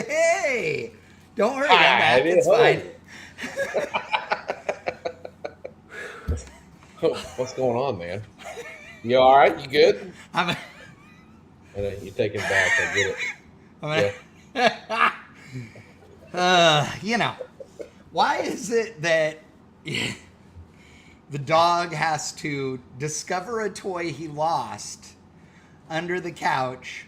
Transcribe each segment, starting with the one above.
Hey, don't hurt him, Hi, Matt. It's fine. What's going on, man? You all right? You good? I'm, I know you're taking back. I get it. I'm Yeah. you know, why is it that the dog has to discover a toy he lost under the couch,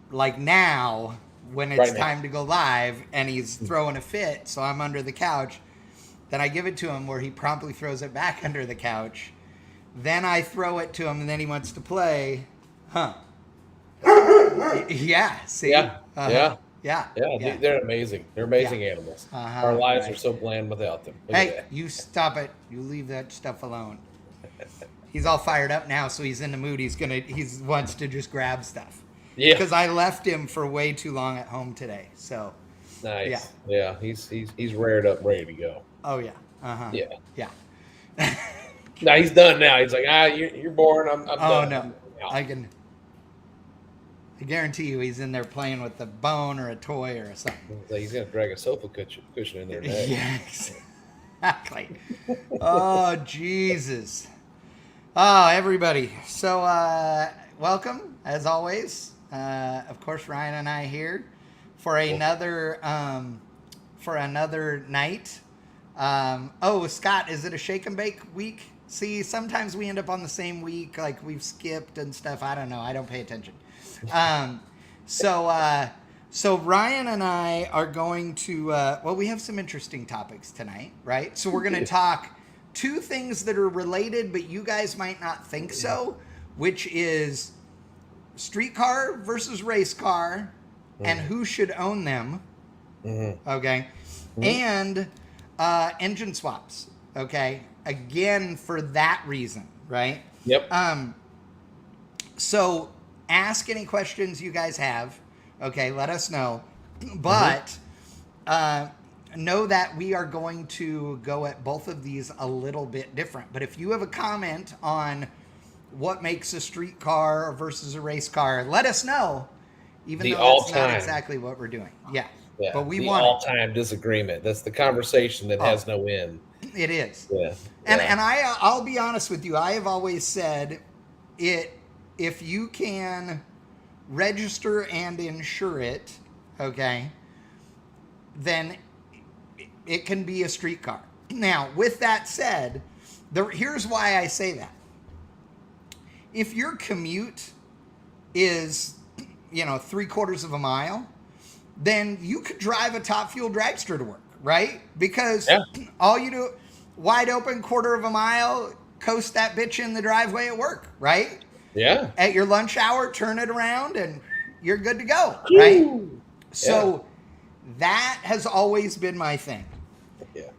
like now, when it's Right now. time to go live, and he's throwing a fit, so I'm under the couch. Then I give it to him where he promptly throws it back under the couch. Then I throw it to him, and then he wants to play. Huh. Yeah, see? Yeah. Yeah. Yeah, Yeah. yeah, They're amazing. They're yeah. amazing animals. Our lives are Right. so bland without them. Look Hey, at you stop it. You leave that stuff alone. He's all fired up now, so he's in the mood. He wants to just grab stuff. Yeah. Because I left him for way too long at home today. So, yeah. Nice. Yeah. He's reared up, ready to go. Oh yeah. Yeah. Yeah. No, he's done now. He's like, you're boring. I'm Oh done. no. I'm out. I guarantee you, he's in there playing with a bone or a toy or something. So he's gonna drag a sofa cushion in there next. Yeah, exactly. Oh Jesus. Oh, everybody. So, welcome as always. Of course, Ryan and I here for another night. Scott, is it a shake and bake week? See, sometimes we end up on the same week, like we've skipped and stuff. I don't know. I don't pay attention. So Ryan and I are going to, we have some interesting topics tonight, right? So we're going to talk two things that are related, but you guys might not think so, which is streetcar versus race car and who should own them. Mm-hmm. Okay. Mm-hmm. And engine swaps. Okay. Again, for that reason, right? Yep. So ask any questions you guys have. Okay. Let us know. But know that we are going to go at both of these a little bit different. But if you have a comment on what makes a street car versus a race car, let us know. Even though that's not exactly what we're doing. Yeah. Yeah, but we the want all-time disagreement. That's the conversation that has no end. It is. Yeah. And I'll be honest with you. I have always said if you can register and insure it, okay, then it can be a street car. Now, with that said, here's why I say that. If your commute is, 3/4 of a mile, then you could drive a top fuel dragster to work, right? Because all you do, wide open 1/4 of a mile, coast that bitch in the driveway at work, right? Yeah. At your lunch hour, turn it around and you're good to go, right? Ooh. So that has always been my thing. Yeah.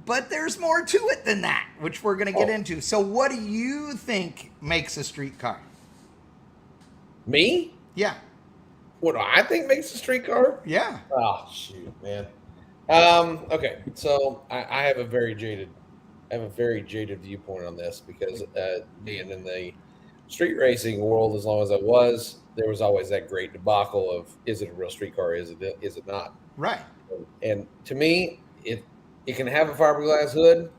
But there's more to it than that, which we're going to get into. So what do you think makes a street car? Me? Yeah. What do I think makes a street car? Yeah. Oh, shoot, man. Okay, so I have a very jaded viewpoint on this because being in the street racing world as long as I was, there was always that great debacle of, is it a real street car? Is it not? Right. And to me, it can have a fiberglass hood.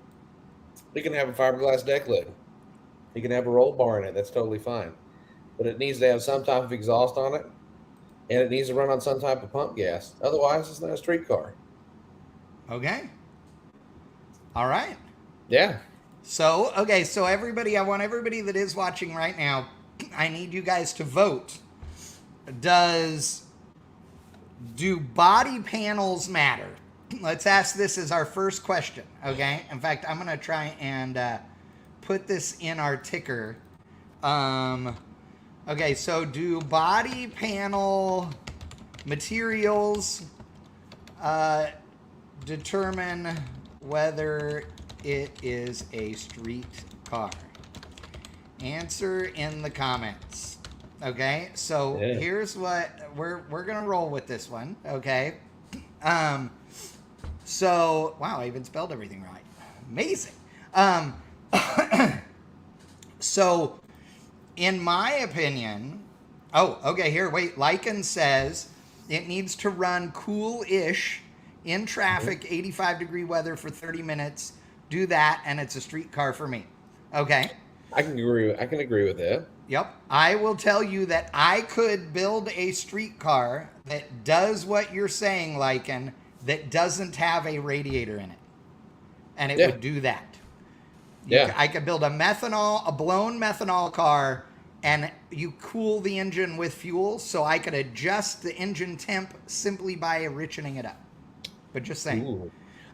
It can have a fiberglass deck lid. You can have a roll bar in it. That's totally fine. But it needs to have some type of exhaust on it. And it needs to run on some type of pump gas. Otherwise, it's not a street car. Okay. All right. Yeah. So everybody, I want everybody that is watching right now, I need you guys to vote. Do body panels matter? Let's ask this as our first question, okay? In fact, I'm going to try and put this in our ticker. Okay, so do body panel materials determine whether it is a street car? Answer in the comments. Okay, so here's what we're gonna roll with this one. Okay, so wow, I even spelled everything right. Amazing. So, in my opinion, okay, here, wait. Lycan says It needs to run cool-ish in traffic, 85-degree weather for 30 minutes. Do that, and it's a street car for me. Okay. I can agree with that. Yep. I will tell you that I could build a streetcar that does what you're saying, Lycan, that doesn't have a radiator in it. And it Yeah. would do that. Yeah. I could build a blown methanol car, and you cool the engine with fuel, so I could adjust the engine temp simply by richening it up. But just saying. Ooh.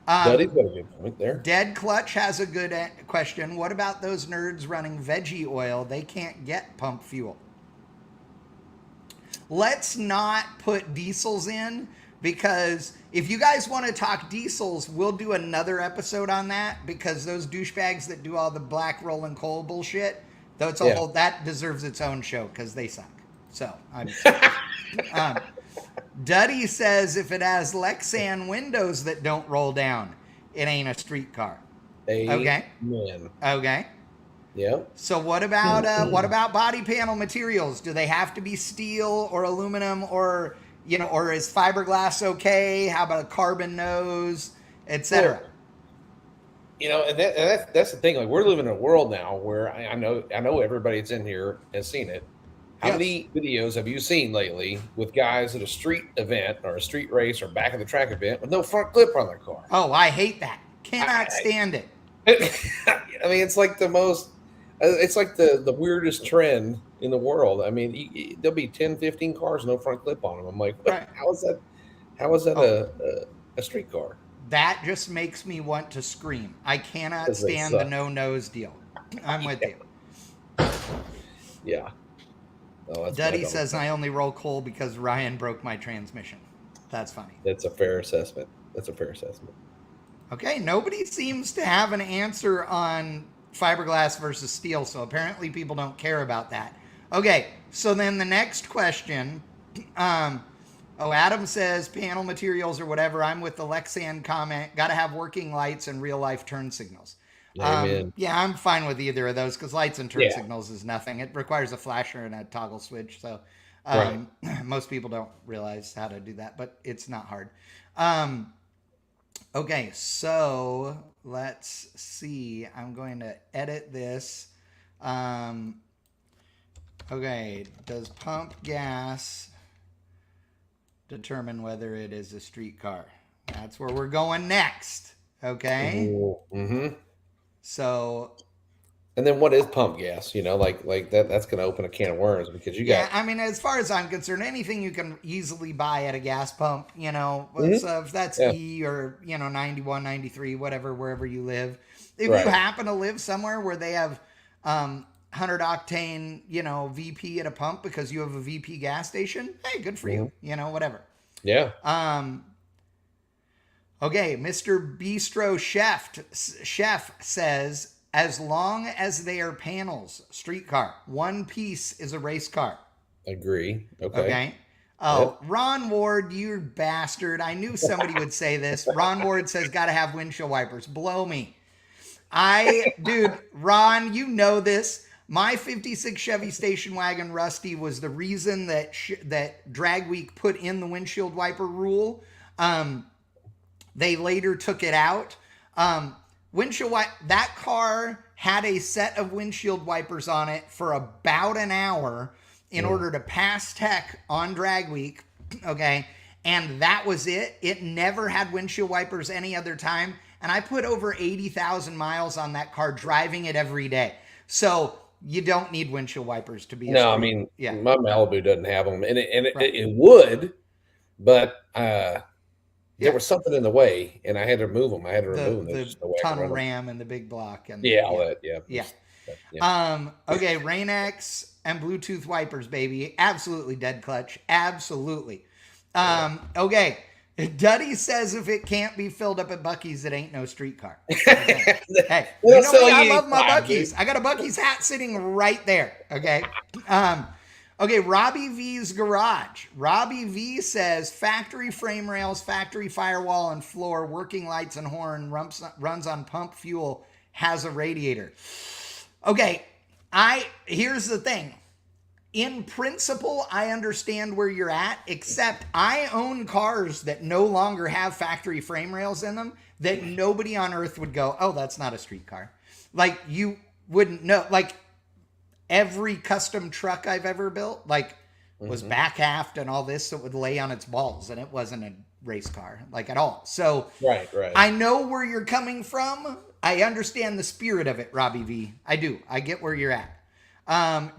Duddy's got a good point there. Dead Clutch has a good question. What about those nerds running veggie oil? They can't get pump fuel. Let's not put diesels in, because if you guys want to talk diesels, we'll do another episode on that, because those douchebags that do all the black rolling coal bullshit, though it's a whole, that deserves its own show because they suck. So I'm Duddy says if it has Lexan windows that don't roll down, it ain't a streetcar. Okay. Man. Okay. Yeah. So what about body panel materials? Do they have to be steel or aluminum, or or is fiberglass okay? How about a carbon nose, etc.? Well, and that's the thing. Like, we're living in a world now where I know everybody that's in here has seen it. How many videos have you seen lately with guys at a street event or a street race or back of the track event with no front clip on their car? Oh, I hate that. Cannot stand it. I mean, it's like the weirdest trend in the world. I mean, there'll be 10, 15 cars, no front clip on them. I'm like, right. How is that a street car? That just makes me want to scream. I cannot stand the no nose deal. I'm with you. Yeah. Oh, Duddy says I only roll coal because Ryan broke my transmission. That's funny. That's a fair assessment. Okay, nobody seems to have an answer on fiberglass versus steel, so apparently people don't care about that. Okay, so then the next question, Adam says panel materials or whatever. I'm with the Lexan comment. Got to have working lights and real life turn signals. Yeah, I'm fine with either of those because lights and turn signals is nothing. It requires a flasher and a toggle switch. So most people don't realize how to do that, but it's not hard. Okay, so let's see. I'm going to edit this. Okay, does pump gas determine whether it is a streetcar? That's where we're going next. Okay. Mm-hmm. So, and then what is pump gas? Like that's going to open a can of worms because you got. I mean, as far as I'm concerned, anything you can easily buy at a gas pump, so if that's E or 91, 93, whatever, wherever you live. If you happen to live somewhere where they have 100 octane, VP at a pump because you have a VP gas station, hey, good for you. Whatever. Yeah. Okay, Mr. Bistro Chef says, as long as they are panels, streetcar. One piece is a race car. Agree. Okay. Oh, yep. Ron Ward, you bastard. I knew somebody would say this. Ron Ward says, got to have windshield wipers. Blow me. Dude, Ron, you know this. My 56 Chevy station wagon Rusty was the reason that Drag Week put in the windshield wiper rule. They later took it out. That car had a set of windshield wipers on it for about an hour in order to pass tech on Drag Week. Okay. And that was it. It never had windshield wipers any other time. And I put over 80,000 miles on that car driving it every day. So you don't need windshield wipers to be. No, I mean, my Malibu doesn't have them, and it would, but there was something in the way, and I had to remove them. I had to remove them. The tunnel ram and the big block and all that. Yeah. Okay, Rain-X and Bluetooth wipers, baby. Absolutely, Dead Clutch. Absolutely. Okay. Duddy says if it can't be filled up at Buc-ee's, it ain't no streetcar. Okay. Hey, I love my Buc-ee's. I got a Buc-ee's hat sitting right there. Okay. Okay, Robbie V's Garage. Robbie V says factory frame rails, factory firewall and floor, working lights and horn, runs on pump fuel, has a radiator. Okay, here's the thing. in principle, I understand where you're at, except I own cars that no longer have factory frame rails in them that nobody on earth would go, oh, that's not a street car. Like, you wouldn't know. Like, every custom truck I've ever built, like, was back aft and all this, so it would lay on its balls, and it wasn't a race car, like, at all. So Right. I know where you're coming from. I understand the spirit of it, Robbie V. I do. I get where you're at.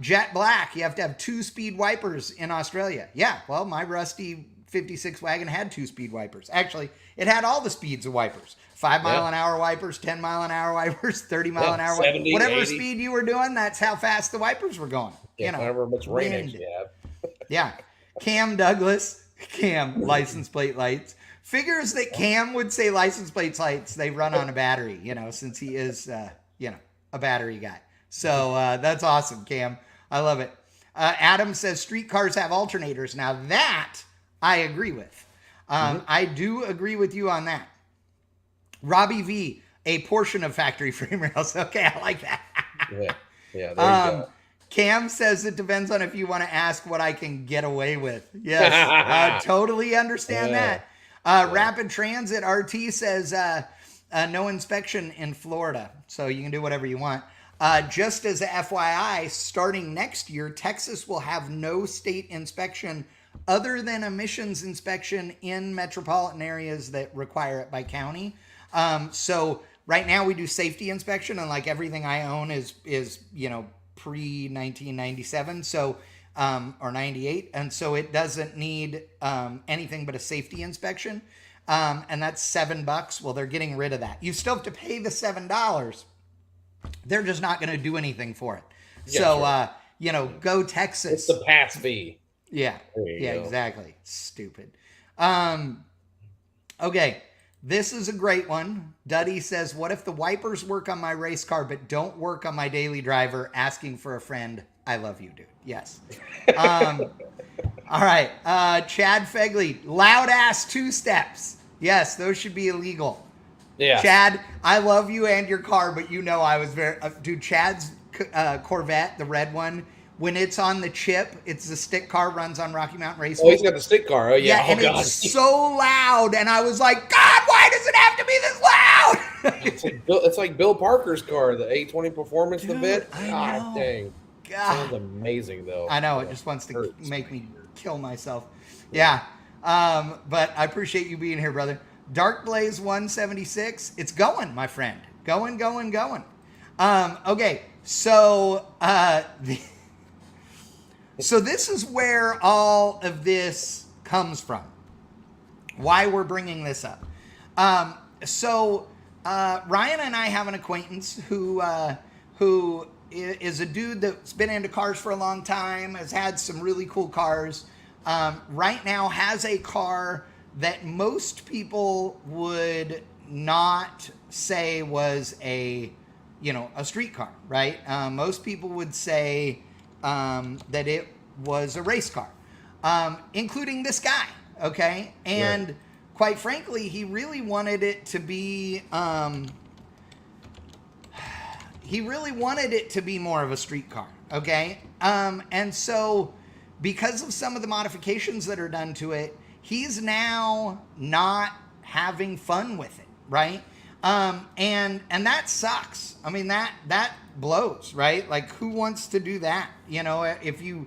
Jet Black, you have to have 2-speed wipers in Australia. Yeah, well, my rusty 56 wagon had 2-speed wipers. Actually, it had all the speeds of wipers. 5-mile-an-hour wipers, 10-mile-an-hour wipers, 30-mile-an-hour wipers. 70, Whatever 80. speed you were doing, that's how fast the wipers were going. Yeah, You know, however much rain wind. you have. Yeah. Cam Douglas, Cam, license plate lights. Figures that Cam would say license plate lights, they run on a battery, you know, since he is, you know, a battery guy. So that's awesome, Cam. I love it. Adam says streetcars have alternators. Now that I agree with. I do agree with you on that. Robbie V, a portion of factory frame rails. Okay, I like that. Yeah, there you go. Cam says it depends on if you want to ask what I can get away with. Yes, totally understand that. Rapid Transit RT says no inspection in Florida, so you can do whatever you want. Just as a FYI, starting next year, Texas will have no state inspection other than emissions inspection in metropolitan areas that require it by county. So right now we do safety inspection, and like everything I own is you know, pre-1997, so or 98, and so it doesn't need anything but a safety inspection, and that's $7. Well, they're getting rid of that. You still have to pay the $7. They're just not going to do anything for it. Yeah, So sure. you know, go Texas. It's the pass fee. Yeah, There you go. exactly. Stupid. Okay, this is a great one. Duddy says, what if the wipers work on my race car but don't work on my daily driver? Asking for a friend. I love you, dude. Yes. All right. Chad Fegley, loud ass 2-steps. Yes, those should be illegal. Yeah. Chad, I love you and your car, but you know I was very... dude, Chad's Corvette, the red one, when it's on the chip, it's the stick car, runs on Rocky Mountain Raceway. Oh, he's got the stick car. Oh, yeah. And God. it's so loud, and I was like, God, why does it have to be this loud? It's like Bill Parker's car, the A20 Performance, Dude, the bit. I God know. dang. God. Sounds amazing, though. I know, it just wants to Hurts. make me kill myself. Yeah. But I appreciate you being here, brother. Dark Blaze 176. It's going, my friend. Going. Okay, so so this is where all of this comes from. Why we're bringing this up. So Ryan and I have an acquaintance who is a dude that's been into cars for a long time, has had some really cool cars. Right now has a car that most people would not say was a street car, right? Most people would say that it was a race car, including this guy, okay? And Right. quite frankly, he really wanted it to be more of a street car, okay? And so because of some of the modifications that are done to it, he's now not having fun with it, right? And that sucks. I mean, that blows, right? Like, who wants to do that? You know, if you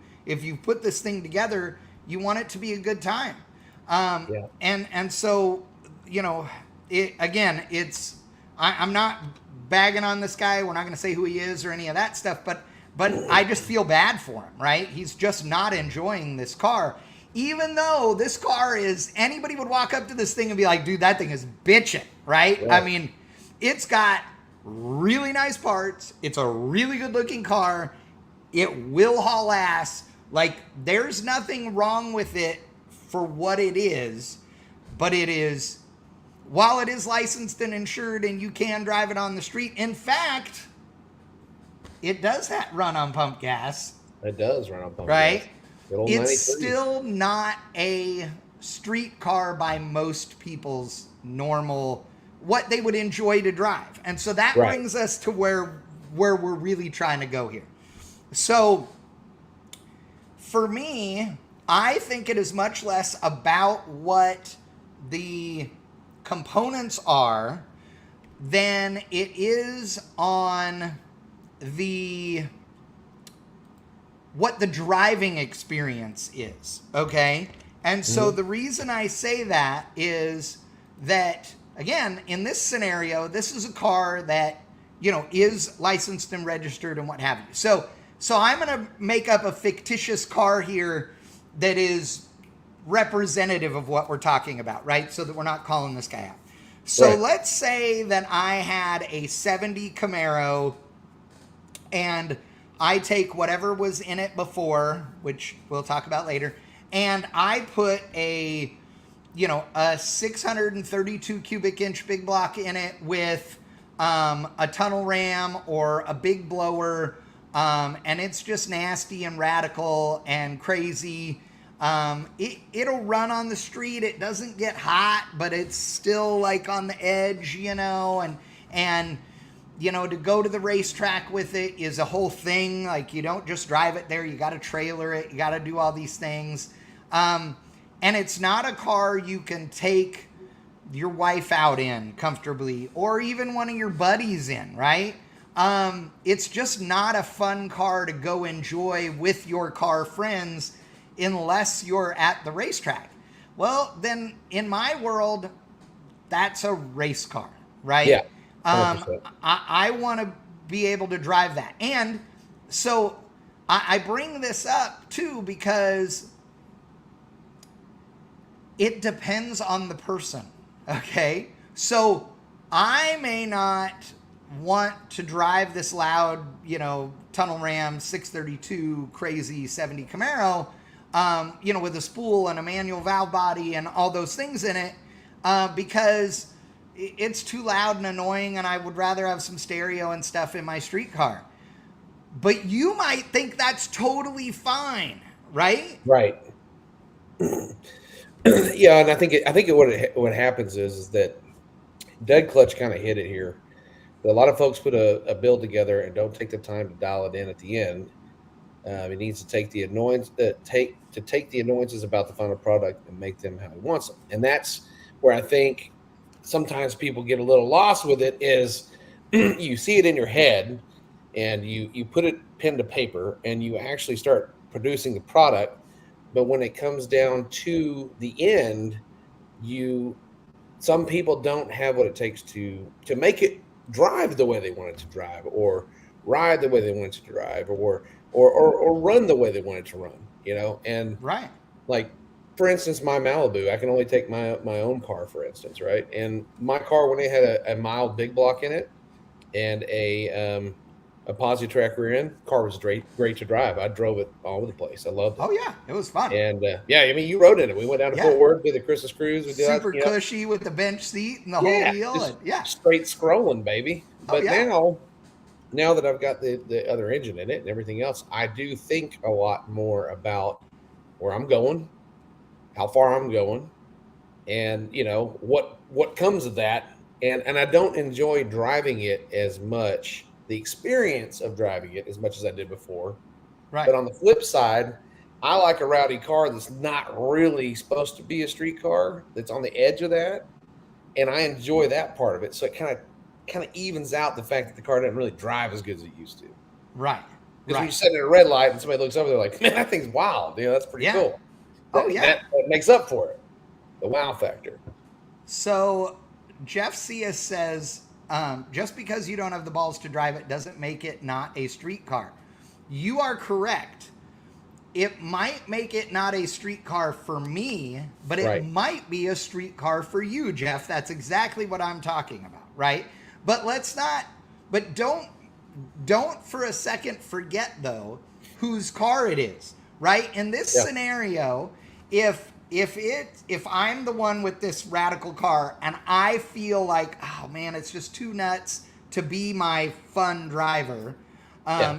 put this thing together, you want it to be a good time. Yeah. And so, you know, I'm not bagging on this guy. We're not going to say who he is or any of that stuff, but I just feel bad for him, right? He's just not enjoying this car. Even though this car is, anybody would walk up to this thing and be like, dude, that thing is bitching, right? Yeah. I mean, it's got really nice parts. It's a really good looking car. It will haul ass. Like, there's nothing wrong with it for what it is, but it is, while it is licensed and insured and you can drive it on the street, in fact, it does run on pump gas. It does run on pump Right? gas. Good old It's 93. still not a street car by most people's normal, what they would enjoy to drive. And so that Right. brings us to where we're really trying to go here. So for me, I think it is much less about what the components are than it is on the what the driving experience is, okay? And so the reason I say that is that, again, in this scenario, this is a car that, you know, is licensed and registered and what have you. So I'm going to make up a fictitious car here that is representative of what we're talking about, right? So that we're not calling this guy out. So let's say that I had a 70 Camaro and I take whatever was in it before, which we'll talk about later, and I put a 632 cubic inch big block in it with a tunnel ram or a big blower, and it's just nasty and radical and crazy. It'll run on the street. It doesn't get hot, but it's still like on the edge, and to go to the racetrack with it is a whole thing. Like, you don't just drive it there. You got to trailer it. You got to do all these things. And it's not a car you can take your wife out in comfortably, or even one of your buddies in, right? It's just not a fun car to go enjoy with your car friends unless you're at the racetrack. Well, then in my world, that's a race car, right? Yeah. I want to be able to drive that. And so I bring this up too because it depends on the person, okay? So I may not want to drive this loud, tunnel ram 632 crazy 70 Camaro, with a spool and a manual valve body and all those things in it, because it's too loud and annoying, and I would rather have some stereo and stuff in my street car. But you might think that's totally fine, right? Right. Yeah, and I think what happens is that Dead Clutch kind of hit it here. A lot of folks put a build together and don't take the time to dial it in at the end. He needs to take the take the annoyances about the final product and make them how he wants them. And that's where I think sometimes people get a little lost with it is you see it in your head and you put it pen to paper and you actually start producing the product. But when it comes down to the end, some people don't have what it takes to make it drive the way they want it to drive, or ride the way they want it to drive, or run the way they want it to run, and right. Like, for instance, my Malibu, I can only take my own car, for instance, right? And my car, when it had a mild big block in it and a posi track rear end, car was great to drive. I drove it all over the place. I loved it. Oh yeah, it was fun. And you rode in it. We went down to Fort Worth, did the Christmas cruise. We did super cushy with the bench seat and the whole deal. And, straight scrolling, baby. But now that I've got the other engine in it and everything else, I do think a lot more about where I'm going, how far I'm going, and what comes of that. And I don't enjoy driving it as much, the experience of driving it as much as I did before. Right. But on the flip side, I like a rowdy car that's not really supposed to be a street car, that's on the edge of that, and I enjoy that part of it. So it kind of evens out the fact that the car doesn't really drive as good as it used to. Right. Because when you're sitting at a red light and somebody looks over, they're like, "Man, that thing's wild." That's pretty cool. That makes up for it, the wow factor. So Jeff Cias says, just because you don't have the balls to drive it doesn't make it not a street car. You are correct. It might make it not a street car for me, but it might be a street car for you, Jeff. That's exactly what I'm talking about, right? But don't for a second forget, though, whose car it is, right? In this scenario, if I'm the one with this radical car and I feel like, oh man, it's just too nuts to be my fun driver,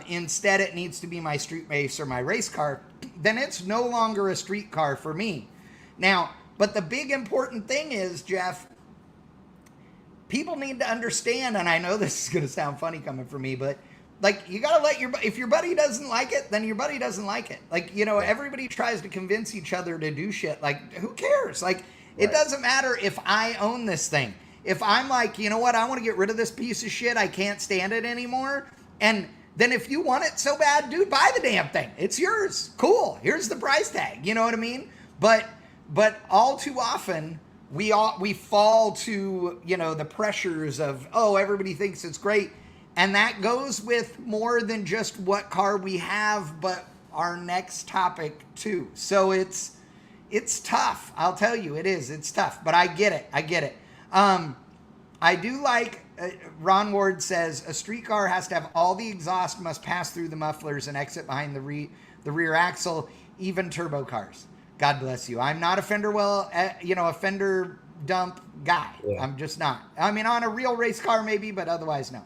instead it needs to be my street race or my race car, then it's no longer a street car for me. Now, but the big important thing is, Jeff, people need to understand, and I know this is going to sound funny coming from me, but like you gotta let if your buddy doesn't like it, then your buddy doesn't like it. Like, you know, Right. everybody tries to convince each other to do shit. Like, who cares? Like, it Right. doesn't matter if I own this thing. If I'm like, you know what, I want to get rid of this piece of shit, I can't stand it anymore. And then if you want it so bad, dude, buy the damn thing. It's yours. Cool. Here's the price tag. You know what I mean? But all too often we fall to, you know, the pressures of, oh, everybody thinks it's great. And that goes with more than just what car we have, but our next topic too. So it's tough. I'll tell you, it is. It's tough, but I get it. I get it. I do like, Ron Ward says, a street car has to have all the exhaust must pass through the mufflers and exit behind the rear axle, even turbo cars. God bless you. I'm not a a fender dump guy. Yeah. I'm just not. I mean, on a real race car maybe, but otherwise no.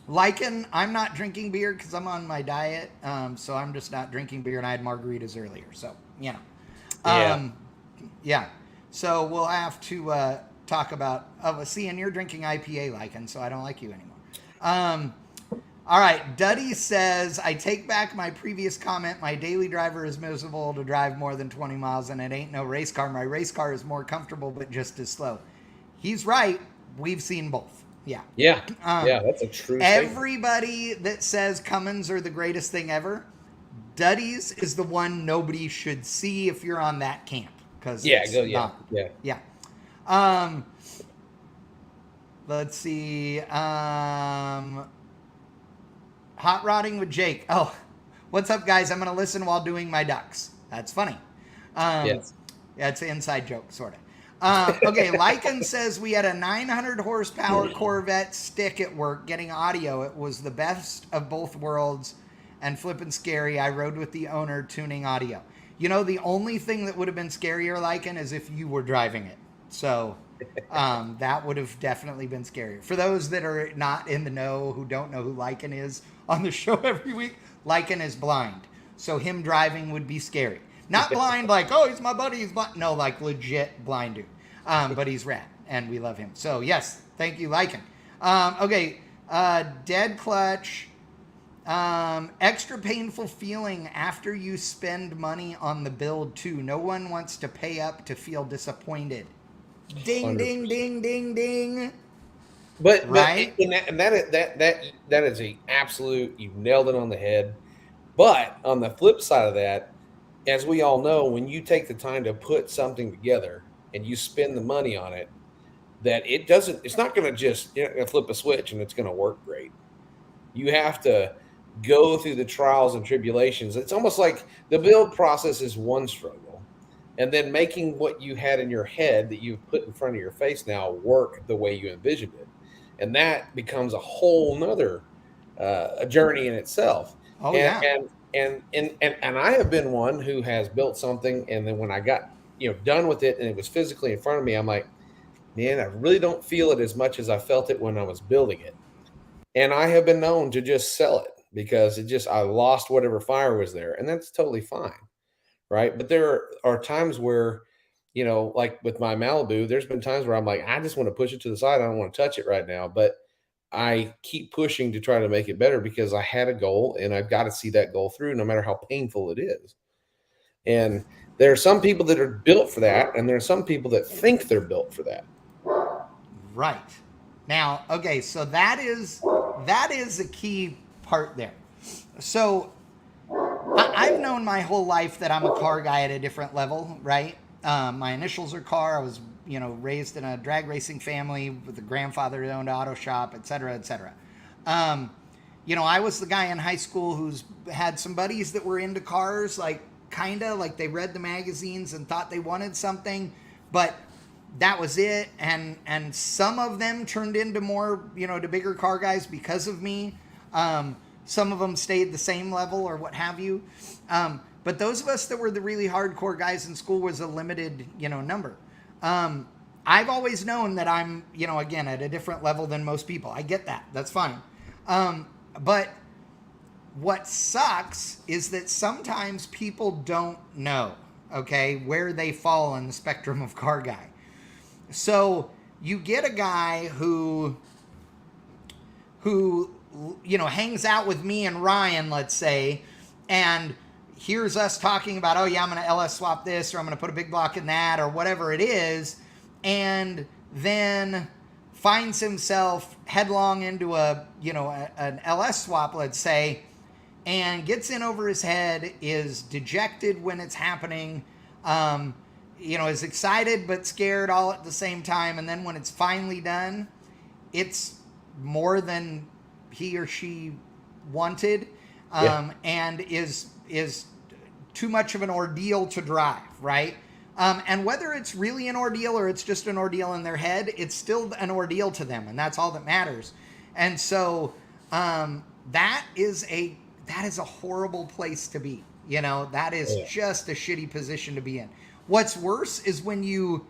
Lycan, I'm not drinking beer because I'm on my diet, so I'm just not drinking beer, and I had margaritas earlier, so, you know. Yeah. So we'll have to talk about, and you're drinking IPA, Lycan, so I don't like you anymore. All right, Duddy says, I take back my previous comment. My daily driver is miserable to drive more than 20 miles, and it ain't no race car. My race car is more comfortable, but just as slow. He's right. We've seen both. Yeah. Yeah. That's a true statement. Everybody that says Cummins are the greatest thing ever, Duddy's is the one nobody should see if you're on that camp. Yeah. Let's see. Hot rodding with Jake. Oh, what's up, guys? I'm going to listen while doing my ducks. That's funny. Yes. Yeah, it's an inside joke, sort of. Okay, Lycan says we had a 900 horsepower Corvette stick at work getting audio. It was the best of both worlds and flippin' scary. I rode with the owner tuning audio. You know, the only thing that would have been scarier, Lycan, is if you were driving it. So that would have definitely been scarier. For those that are not in the know, who don't know who Lycan is on the show every week, Lycan is blind. So him driving would be scary. Not blind like, oh, he's my buddy, he's blind. No, like legit blind dude. But he's rad, and we love him. So, yes, thank you, Lycan. Okay, Dead Clutch. Extra painful feeling after you spend money on the build, too. No one wants to pay up to feel disappointed. Ding, 100%. Ding, ding, ding, ding. But right? That is a absolute, you nailed it on the head. But on the flip side of that, as we all know, when you take the time to put something together and you spend the money on it, that it's not going to just, you're not going to flip a switch and it's going to work great. You have to go through the trials and tribulations. It's almost like the build process is one struggle, and then making what you had in your head that you've put in front of your face now work the way you envisioned it. And that becomes a whole nother a journey in itself. Oh, and I have been one who has built something, and then when I got done with it and it was physically in front of me, I'm like, man, I really don't feel it as much as I felt it when I was building it. And I have been known to just sell it because I lost whatever fire was there, and that's totally fine, right? But there are times where, like with my Malibu, there's been times where I'm like, I just want to push it to the side. I don't want to touch it right now, but I keep pushing to try to make it better because I had a goal and I've got to see that goal through no matter how painful it is. And there are some people that are built for that, and there are some people that think they're built for that. Right. Now, okay, so that is a key part there. So I've known my whole life that I'm a car guy at a different level, right? My initials are car. I was, raised in a drag racing family with a grandfather who owned an auto shop, et cetera, et cetera. I was the guy in high school who's had some buddies that were into cars, like kind of like they read the magazines and thought they wanted something, but that was it. And some of them turned into more, to bigger car guys because of me. Some of them stayed the same level or what have you. But those of us that were the really hardcore guys in school was a limited, number. I've always known that I'm, again, at a different level than most people. I get that. That's fine. But what sucks is that sometimes people don't know, okay, where they fall in the spectrum of car guy. So you get a guy who who, hangs out with me and Ryan, let's say, and hears us talking about, oh yeah, I'm going to LS swap this, or I'm going to put a big block in that, or whatever it is, and then finds himself headlong into an LS swap, let's say, and gets in over his head, is dejected when it's happening, is excited but scared all at the same time, and then when it's finally done, it's more than he or she wanted, and is too much of an ordeal to drive, right? And whether it's really an ordeal or it's just an ordeal in their head, it's still an ordeal to them, and that's all that matters. And so that is a horrible place to be. That is just a shitty position to be in. What's worse is when you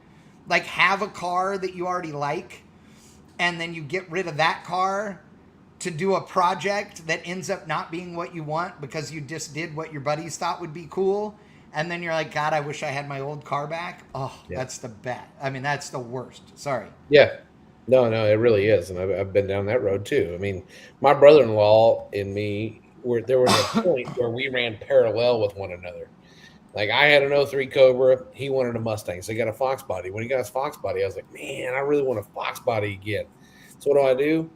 have a car that you already like, and then you get rid of that car to do a project that ends up not being what you want because you just did what your buddies thought would be cool. And then you're like, God, I wish I had my old car back. Oh, that's the bad. I mean, that's the worst. Sorry. Yeah. No, it really is. And I've been down that road too. I mean, my brother-in-law and me, there was a point where we ran parallel with one another. Like I had an 03 Cobra. He wanted a Mustang. So he got a Fox body. When he got his Fox body, I was like, man, I really want a Fox body again. So what do?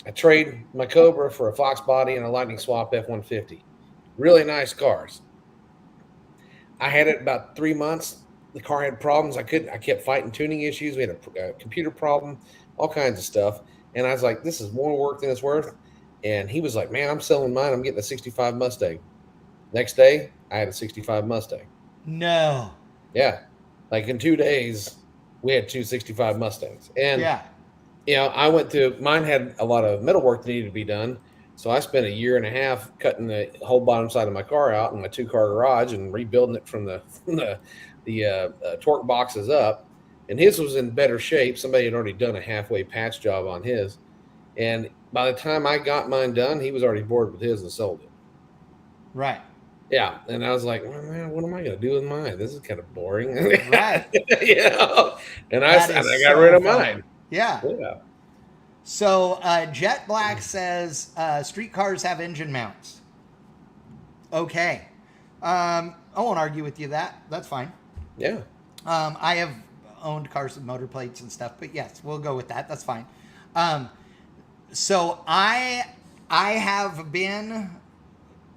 I trade my Cobra for a Fox body and a Lightning Swap F-150. Really nice cars. I had it about 3 months. The car had problems. I kept fighting tuning issues. We had a computer problem, all kinds of stuff. And I was like, this is more work than it's worth. And he was like, man, I'm selling mine. I'm getting a 65 Mustang. Next day, I had a 65 Mustang. No. Yeah. Like in 2 days, we had two 65 Mustangs. And, mine had a lot of metal work that needed to be done. So I spent a year and a half cutting the whole bottom side of my car out in my 2-car garage and rebuilding it from the torque boxes up. And his was in better shape. Somebody had already done a halfway patch job on his. And by the time I got mine done, he was already bored with his and sold it. Right. Yeah. And I was like, well, man, what am I going to do with mine? This is kind of boring. Right. And I got rid of mine. Yeah. So Jet Black says street cars have engine mounts. Okay. I won't argue with you that. That's fine. Yeah. I have owned cars with motor plates and stuff, but yes, we'll go with that. That's fine. So I have been,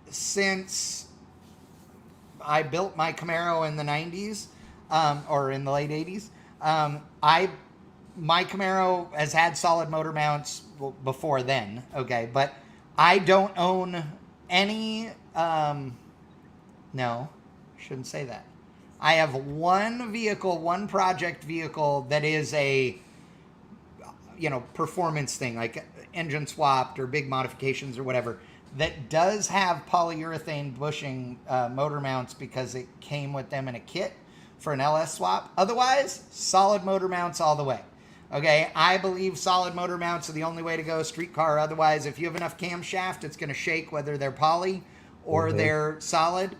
since I built my Camaro in the 90s, or in the late 80s, my Camaro has had solid motor mounts before then, okay, but I don't own any, no, shouldn't say that. I have one project vehicle that is a, performance thing, like engine swapped or big modifications or whatever, that does have polyurethane bushing motor mounts because it came with them in a kit for an LS swap. Otherwise, solid motor mounts all the way. Okay, I believe solid motor mounts are the only way to go street car. Otherwise, if you have enough camshaft, it's going to shake whether they're poly or they're solid.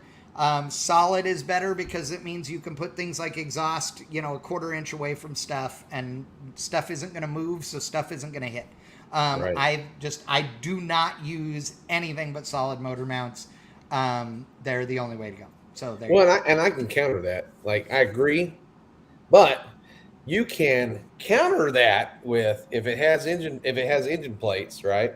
Solid is better because it means you can put things like exhaust, a 1/4 inch away from stuff, and stuff isn't going to move, so stuff isn't going to hit. Right. I do not use anything but solid motor mounts. They're the only way to go. So there. Well, and I can counter that. Like I agree, but you can counter that with if it has engine plates, right?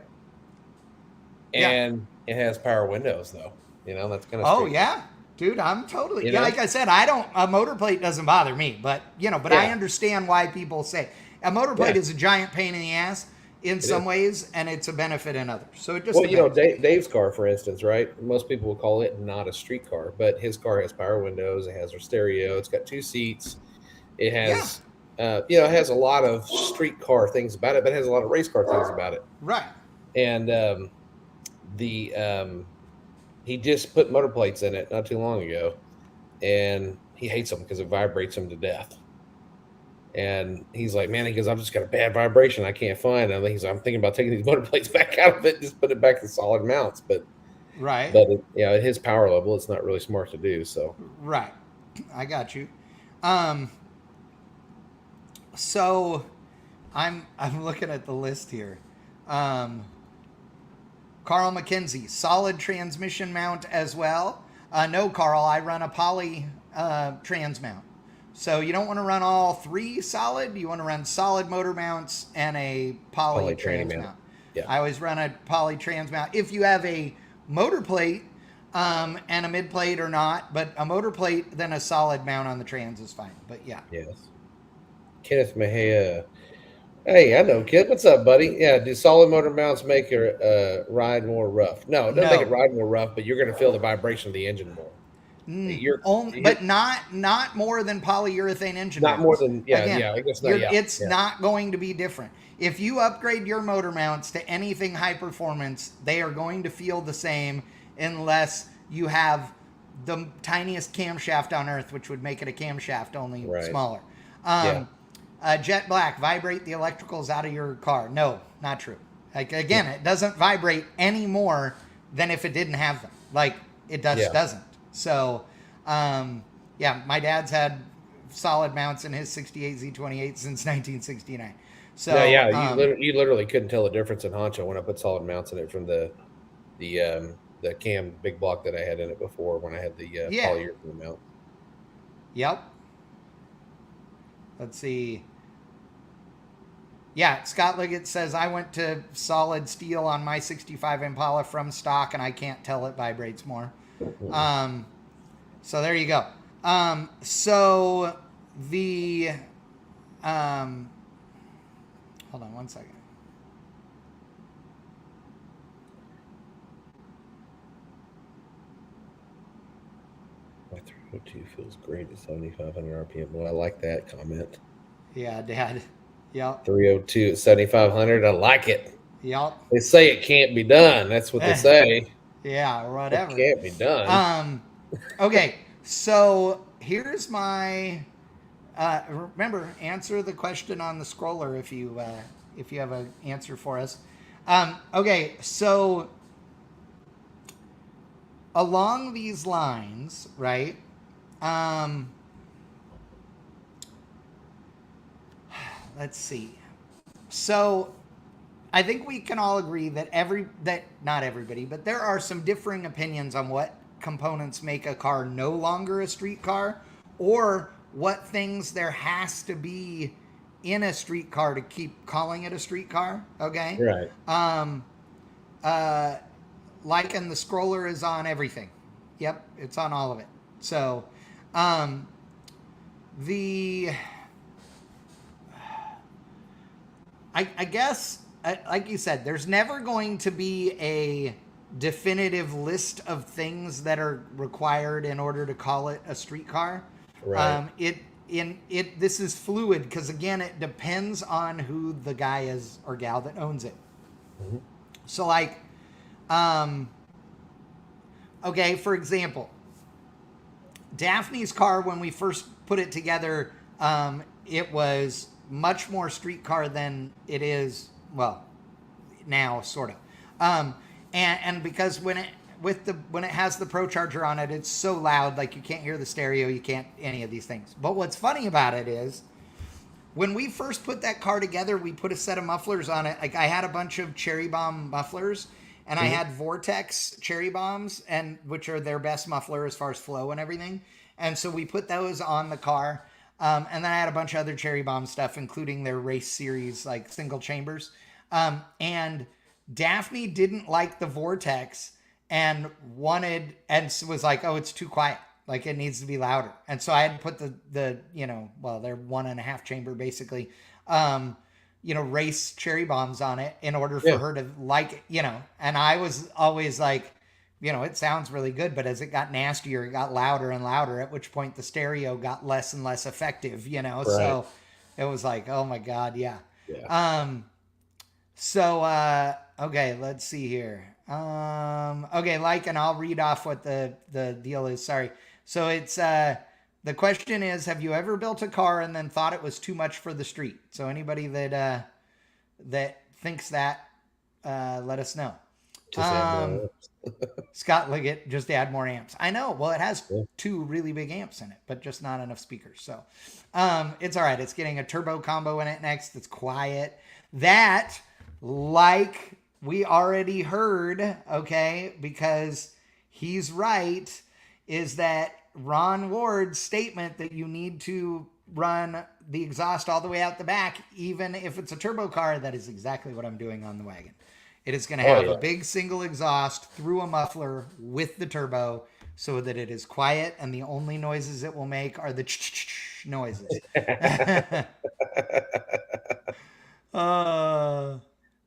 And it has power windows, though. That's kind of. Oh yeah, dude, I'm totally. Like I said, a motor plate doesn't bother me, but I understand why people say a motor plate is a giant pain in the ass in some ways, and it's a benefit in others. So it just Dave's car, for instance, right? Most people will call it not a street car, but his car has power windows. It has a stereo. It's got 2 seats. It has. It has a lot of street car things about it, but it has a lot of race car things about it. Right. And he just put motor plates in it not too long ago, and he hates them because it vibrates him to death. And he's like, man, I've just got a bad vibration I can't find. And I'm thinking about taking these motor plates back out of it and just put it back to solid mounts. But right. But at his power level, it's not really smart to do so. Right. I got you. So I'm looking at the list here. Carl McKenzie, solid transmission mount as well. No, Carl, I run a poly trans mount. So you don't want to run all three solid. You want to run solid motor mounts and a poly trans mount. Yeah. I always run a poly trans mount. If you have a motor plate and a mid plate or not, but a motor plate, then a solid mount on the trans is fine. But yeah. Yes. Kenneth Mejia. Hey, I know, kid. What's up, buddy? Yeah, do solid motor mounts make your ride more rough? No, it doesn't make it ride more rough, but you're going to feel the vibration of the engine more. But not more than polyurethane engine. Not mounts. more than Again, I guess not. It's not going to be different. If you upgrade your motor mounts to anything high performance, they are going to feel the same unless you have the tiniest camshaft on earth, which would make it a camshaft, only smaller. Jet Black, vibrate the electricals out of your car. No, not true. Like, again, it doesn't vibrate any more than if it didn't have them. Like, it doesn't. So, my dad's had solid mounts in his 68 Z28 since 1969. So you literally couldn't tell the difference in Honcho when I put solid mounts in it from the cam big block that I had in it before when I had the polyurethane mount. Yep. Let's see. Yeah, Scott Liggett says, I went to solid steel on my 65 Impala from stock, and I can't tell it vibrates more. So there you go. So the... hold on one second. My 302 feels great at 7,500 RPM. Well, I like that comment. Yeah, Dad. Yep. 302 at 7,500. I like it. Yep. They say it can't be done. That's what they say. Yeah, or whatever. It can't be done. Okay, so here's my... remember, answer the question on the scroller if you have an answer for us. Okay, so along these lines, right? Let's see. So I think we can all agree that not everybody, but there are some differing opinions on what components make a car no longer a street car, or what things there has to be in a street car to keep calling it a street car. Okay. Right. Like, and the scroller is on everything. Yep. It's on all of it. So, I guess, like you said, there's never going to be a definitive list of things that are required in order to call it a street car. Right. This is fluid because, again, it depends on who the guy is or gal that owns it. Mm-hmm. So, like, okay, for example, Daphne's car, when we first put it together, it was much more street car than it is, well, now, sort of. And because when it has the Pro Charger on it, it's so loud, like you can't hear the stereo, you can't any of these things. But what's funny about it is, when we first put that car together, we put a set of mufflers on it. Like, I had a bunch of Cherry Bomb mufflers, and I had Vortex Cherry Bombs, which are their best muffler as far as flow and everything. And so we put those on the car. And then I had a bunch of other Cherry Bomb stuff, including their race series, like single chambers. And Daphne didn't like the Vortex and was like, oh, it's too quiet. Like, it needs to be louder. And so I had to put they're 1.5 chamber, basically, race Cherry Bombs on it in order for her to like it, and I was always like, it sounds really good, but as it got nastier, it got louder and louder, at which point the stereo got less and less effective, right. So it was like, oh my God. Yeah. Okay, let's see here. Okay, and I'll read off what the deal is. Sorry. So it's, the question is, have you ever built a car and then thought it was too much for the street? So anybody that thinks that, let us know. Scott Liggett, just add more amps. I know. Well, it has 2 really big amps in it, but just not enough speakers. So it's all right. It's getting a turbo combo in it next. It's quiet. That, like we already heard, okay, because he's right, is that Ron Ward's statement that you need to run the exhaust all the way out the back, even if it's a turbo car. That is exactly what I'm doing on the wagon. It is going to Oh have yeah. a big single exhaust through a muffler with the turbo so that it is quiet, and the only noises it will make are the noises. uh,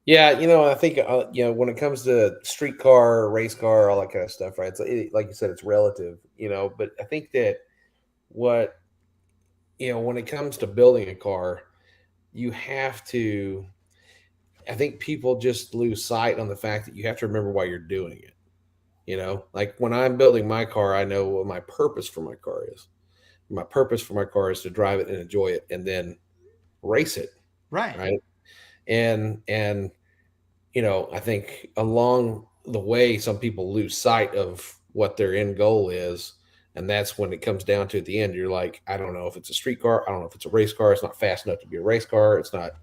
Yeah, I think when it comes to street car, race car, all that kind of stuff, right? Like you said, it's relative, But I think that what when it comes to building a car, you have to. I think people just lose sight on the fact that you have to remember why you're doing it. Like when I'm building my car, I know what my purpose for my car is. My purpose for my car is to drive it and enjoy it, and then race it, right. right? And I think along the way, some people lose sight of what their end goal is. And that's when it comes down to at the end, you're like, I don't know if it's a street car. I don't know if it's a race car. It's not fast enough to be a race car. It's not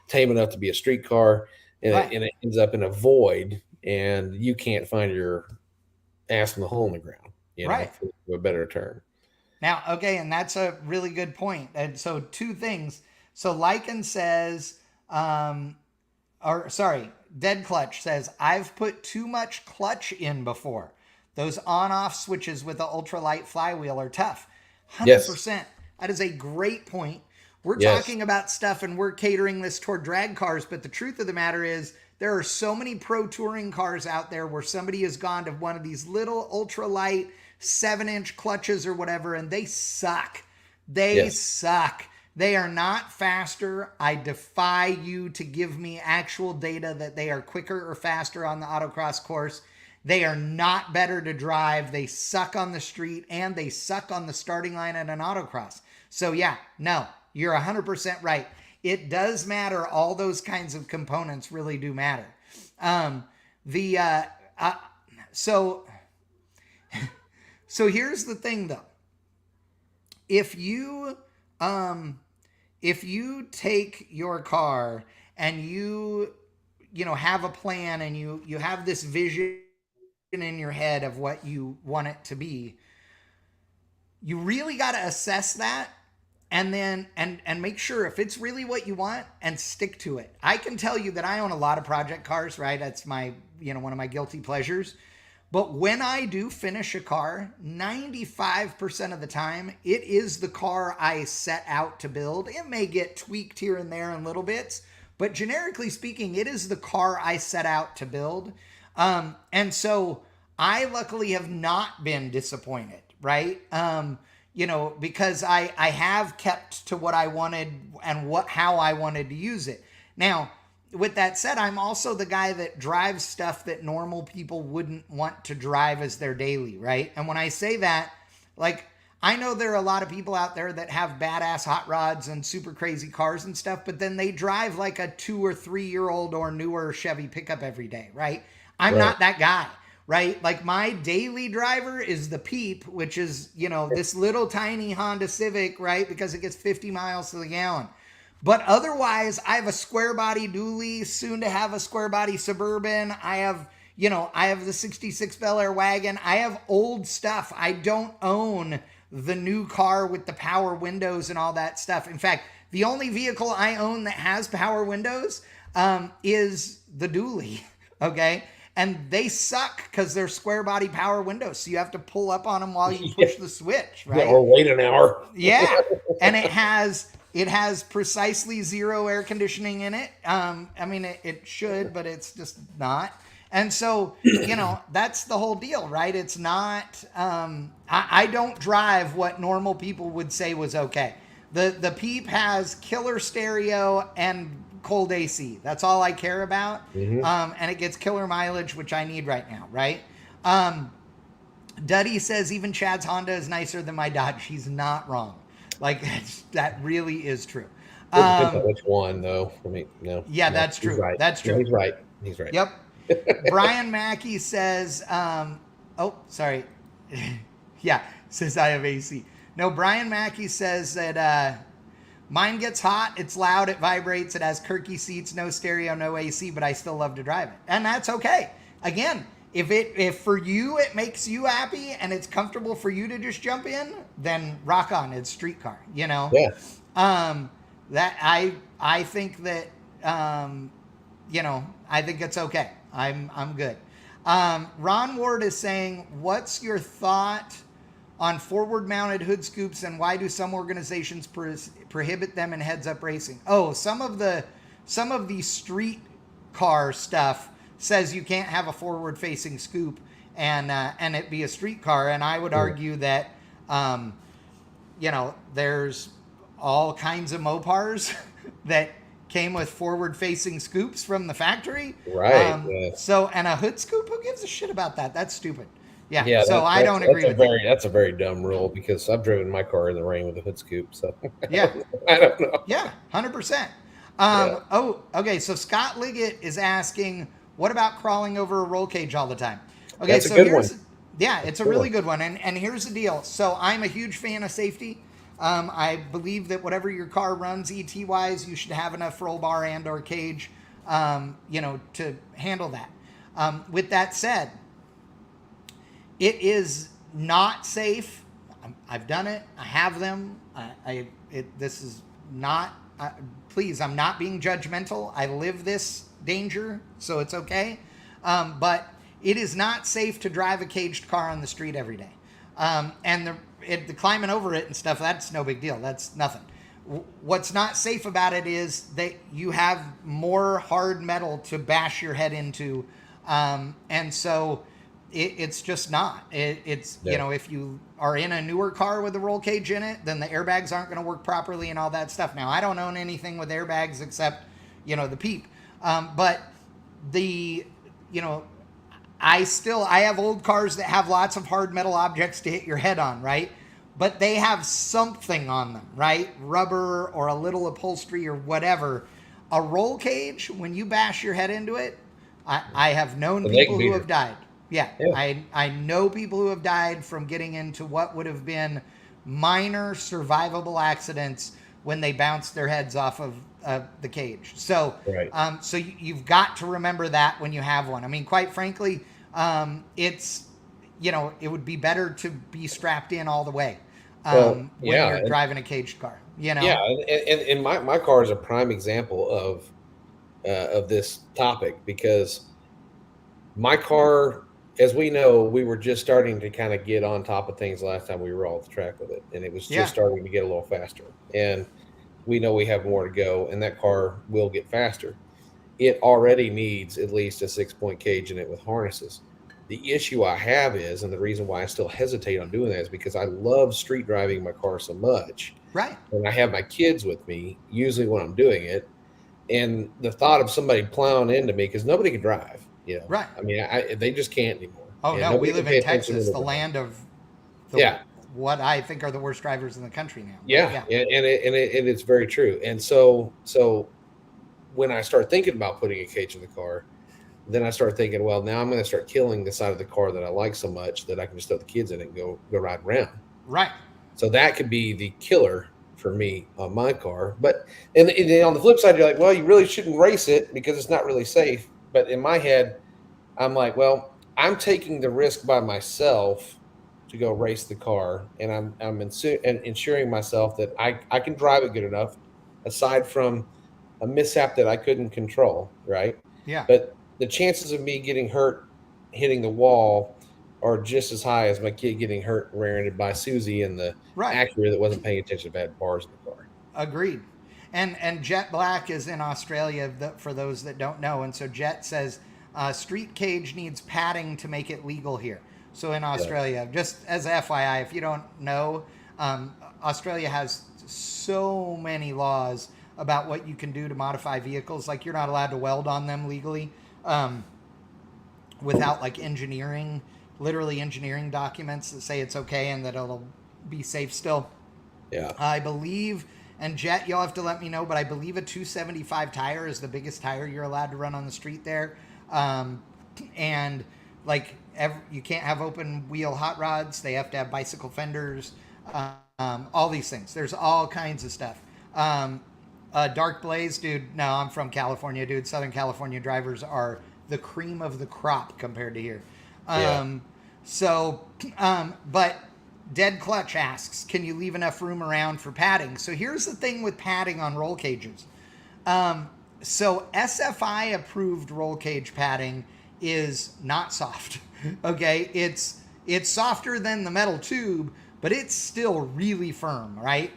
tame enough to be a street car. And, Right. and it ends up in a void, and you can't find your ass in the hole in the ground, Right. for a better term. Now, okay, and that's a really good point. And so, two things. So, Lycan says, or sorry, Dead Clutch says, I've put too much clutch in before. Those on-off switches with the ultralight flywheel are tough. 100%. Yes. That is a great point. We're Yes. talking about stuff and we're catering this toward drag cars, but the truth of the matter is there are so many pro touring cars out there where somebody has gone to one of these little ultralight 7-inch clutches or whatever, and they suck. They suck. They are not faster. I defy you to give me actual data that they are quicker or faster on the autocross course. They are not better to drive. They suck on the street, and they suck on the starting line at an autocross. So yeah, no, you're 100% right. It does matter. All those kinds of components really do matter. So here's the thing, though. If you take your car and you have a plan and you have this vision in your head of what you want it to be, you really got to assess that and then and make sure if it's really what you want and stick to it. I can tell you that I own a lot of project cars, right? That's my one of my guilty pleasures. But when I do finish a car, 95% of the time, it is the car I set out to build. It may get tweaked here and there in little bits, but generically speaking, it is the car I set out to build. And so I luckily have not been disappointed, right? Because I have kept to what I wanted and how I wanted to use it. Now, with that said, I'm also the guy that drives stuff that normal people wouldn't want to drive as their daily, right? And when I say that, like, I know there are a lot of people out there that have badass hot rods and super crazy cars and stuff, but then they drive like a 2 or 3 year old or newer Chevy pickup every day, right? I'm not that guy, right? Like, my daily driver is the Peep, which is, this little tiny Honda Civic, right? Because it gets 50 miles to the gallon. But otherwise, I have a square body dually, soon to have a square body Suburban. I have the 66 Bel Air wagon. I have old stuff. I don't own the new car with the power windows and all that stuff. In fact, the only vehicle I own that has power windows is the dually, okay? And they suck because they're square body power windows. So you have to pull up on them while you push the switch, right? Or wait an hour. Yeah. And it has precisely zero air conditioning in it. It should, but it's just not. And so, that's the whole deal, right? It's not, I don't drive what normal people would say was okay. The Peep has killer stereo and cold AC. That's all I care about. Mm-hmm. And it gets killer mileage, which I need right now, right? Duddy says even Chad's Honda is nicer than my Dodge. He's not wrong. Like, that really is true. Depends on which one, though. No. Yeah, no, that's true. Right. That's true. No, he's right. He's right. Yep. Brian Mackey says, sorry. Yeah, says I have AC. No, Brian Mackey says that Mine gets hot. It's loud. It vibrates. It has Kirky seats, no stereo, no AC, but I still love to drive it. And that's okay. Again, if for you it makes you happy and it's comfortable for you to just jump in, then rock on. It's street car, you know? Yeah. That I think that you know, I think it's okay. I'm good. Ron Ward is saying, what's your thought on forward-mounted hood scoops, and why do some organizations prohibit them in heads-up racing? Oh, some of the street car stuff says you can't have a forward-facing scoop and it be a street car, and I would argue that you know, there's all kinds of Mopars that came with forward-facing scoops from the factory. Right. Yes. So, and a hood scoop, who gives a shit about that? That's stupid. Yeah. Yeah, So I don't agree with that. That's a very dumb rule, because I've driven my car in the rain with a hood scoop. So Yeah. I don't know. Yeah, 100%. Yeah. Oh, okay. So Scott Liggett is asking, what about crawling over a roll cage all the time? Okay, That's a so good here's one. yeah, it's a really good one. And here's the deal. So I'm a huge fan of safety. I believe that whatever your car runs ET wise, you should have enough roll bar and or cage, you know, to handle that. With that said, it is not safe. I've done it. I have them. This is not. Please, I'm not being judgmental. I live this danger, so it's okay. But it is not safe to drive a caged car on the street every day. And the climbing over it and stuff, that's no big deal. That's nothing. What's not safe about it is that you have more hard metal to bash your head into. And so it's just not. It's, you know, if you are in a newer car with a roll cage in it, then the airbags aren't going to work properly and all that stuff. Now, I don't own anything with airbags except, you know, the Peep. But you know, I have old cars that have lots of hard metal objects to hit your head on, right? But they have something on them, right? Rubber or a little upholstery or whatever. A roll cage, when you bash your head into it, I have known people who have died. Yeah. I know people who have died from getting into what would have been minor survivable accidents when they bounced their heads off of the cage. So, Right. So you've got to remember that when you have one. I mean, quite frankly, it's, you know, it would be better to be strapped in all the way when you're driving a caged car. You know. Yeah, and my car is a prime example of this topic, because my car, as we know, we were just starting to kind of get on top of things last time we were all at the track with it, and it was just starting to get a little faster. And we know we have more to go, and that car will get faster. It already needs at least a 6-point cage in it with harnesses. The issue I have is, and the reason why I still hesitate on doing that, is because I love street driving my car so much. Right. And I have my kids with me, usually when I'm doing it. And the thought of somebody plowing into me, because nobody can drive, you know. Right. I mean, they just can't anymore. Oh, no, we live in Texas, the land of what I think are the worst drivers in the country now. Yeah. And it's very true. And so when I start thinking about putting a cage in the car, then I start thinking, well, now I'm going to start killing the side of the car that I like so much that I can just throw the kids in it and go ride around. Right. So that could be the killer for me on my car. But and on the flip side, you're like, well, you really shouldn't race it because it's not really safe. But in my head, I'm like, well, I'm taking the risk by myself to go race the car, and I'm ensuring myself that I can drive it good enough, aside from a mishap that I couldn't control, right? Yeah. But the chances of me getting hurt hitting the wall are just as high as my kid getting hurt rear-ended by Susie in the Acura that wasn't paying attention to bad bars in the car. Agreed. And Jet Black is in Australia, for those that don't know. And so Jet says street cage needs padding to make it legal here. So in Australia, just as FYI, if you don't know, Australia has so many laws about what you can do to modify vehicles. Like, you're not allowed to weld on them legally without like literally engineering documents that say it's okay and that it'll be safe still. Yeah. I believe, and Jet, you'll have to let me know, but I believe a 275 tire is the biggest tire you're allowed to run on the street there. And like you can't have open wheel hot rods. They have to have bicycle fenders, all these things. There's all kinds of stuff. Dark Blaze, dude. No, I'm from California, dude. Southern California drivers are the cream of the crop compared to here. Yeah. But Dead Clutch asks, can you leave enough room around for padding? So here's the thing with padding on roll cages. So SFI approved roll cage padding is not soft. Okay, it's softer than the metal tube, but it's still really firm, right?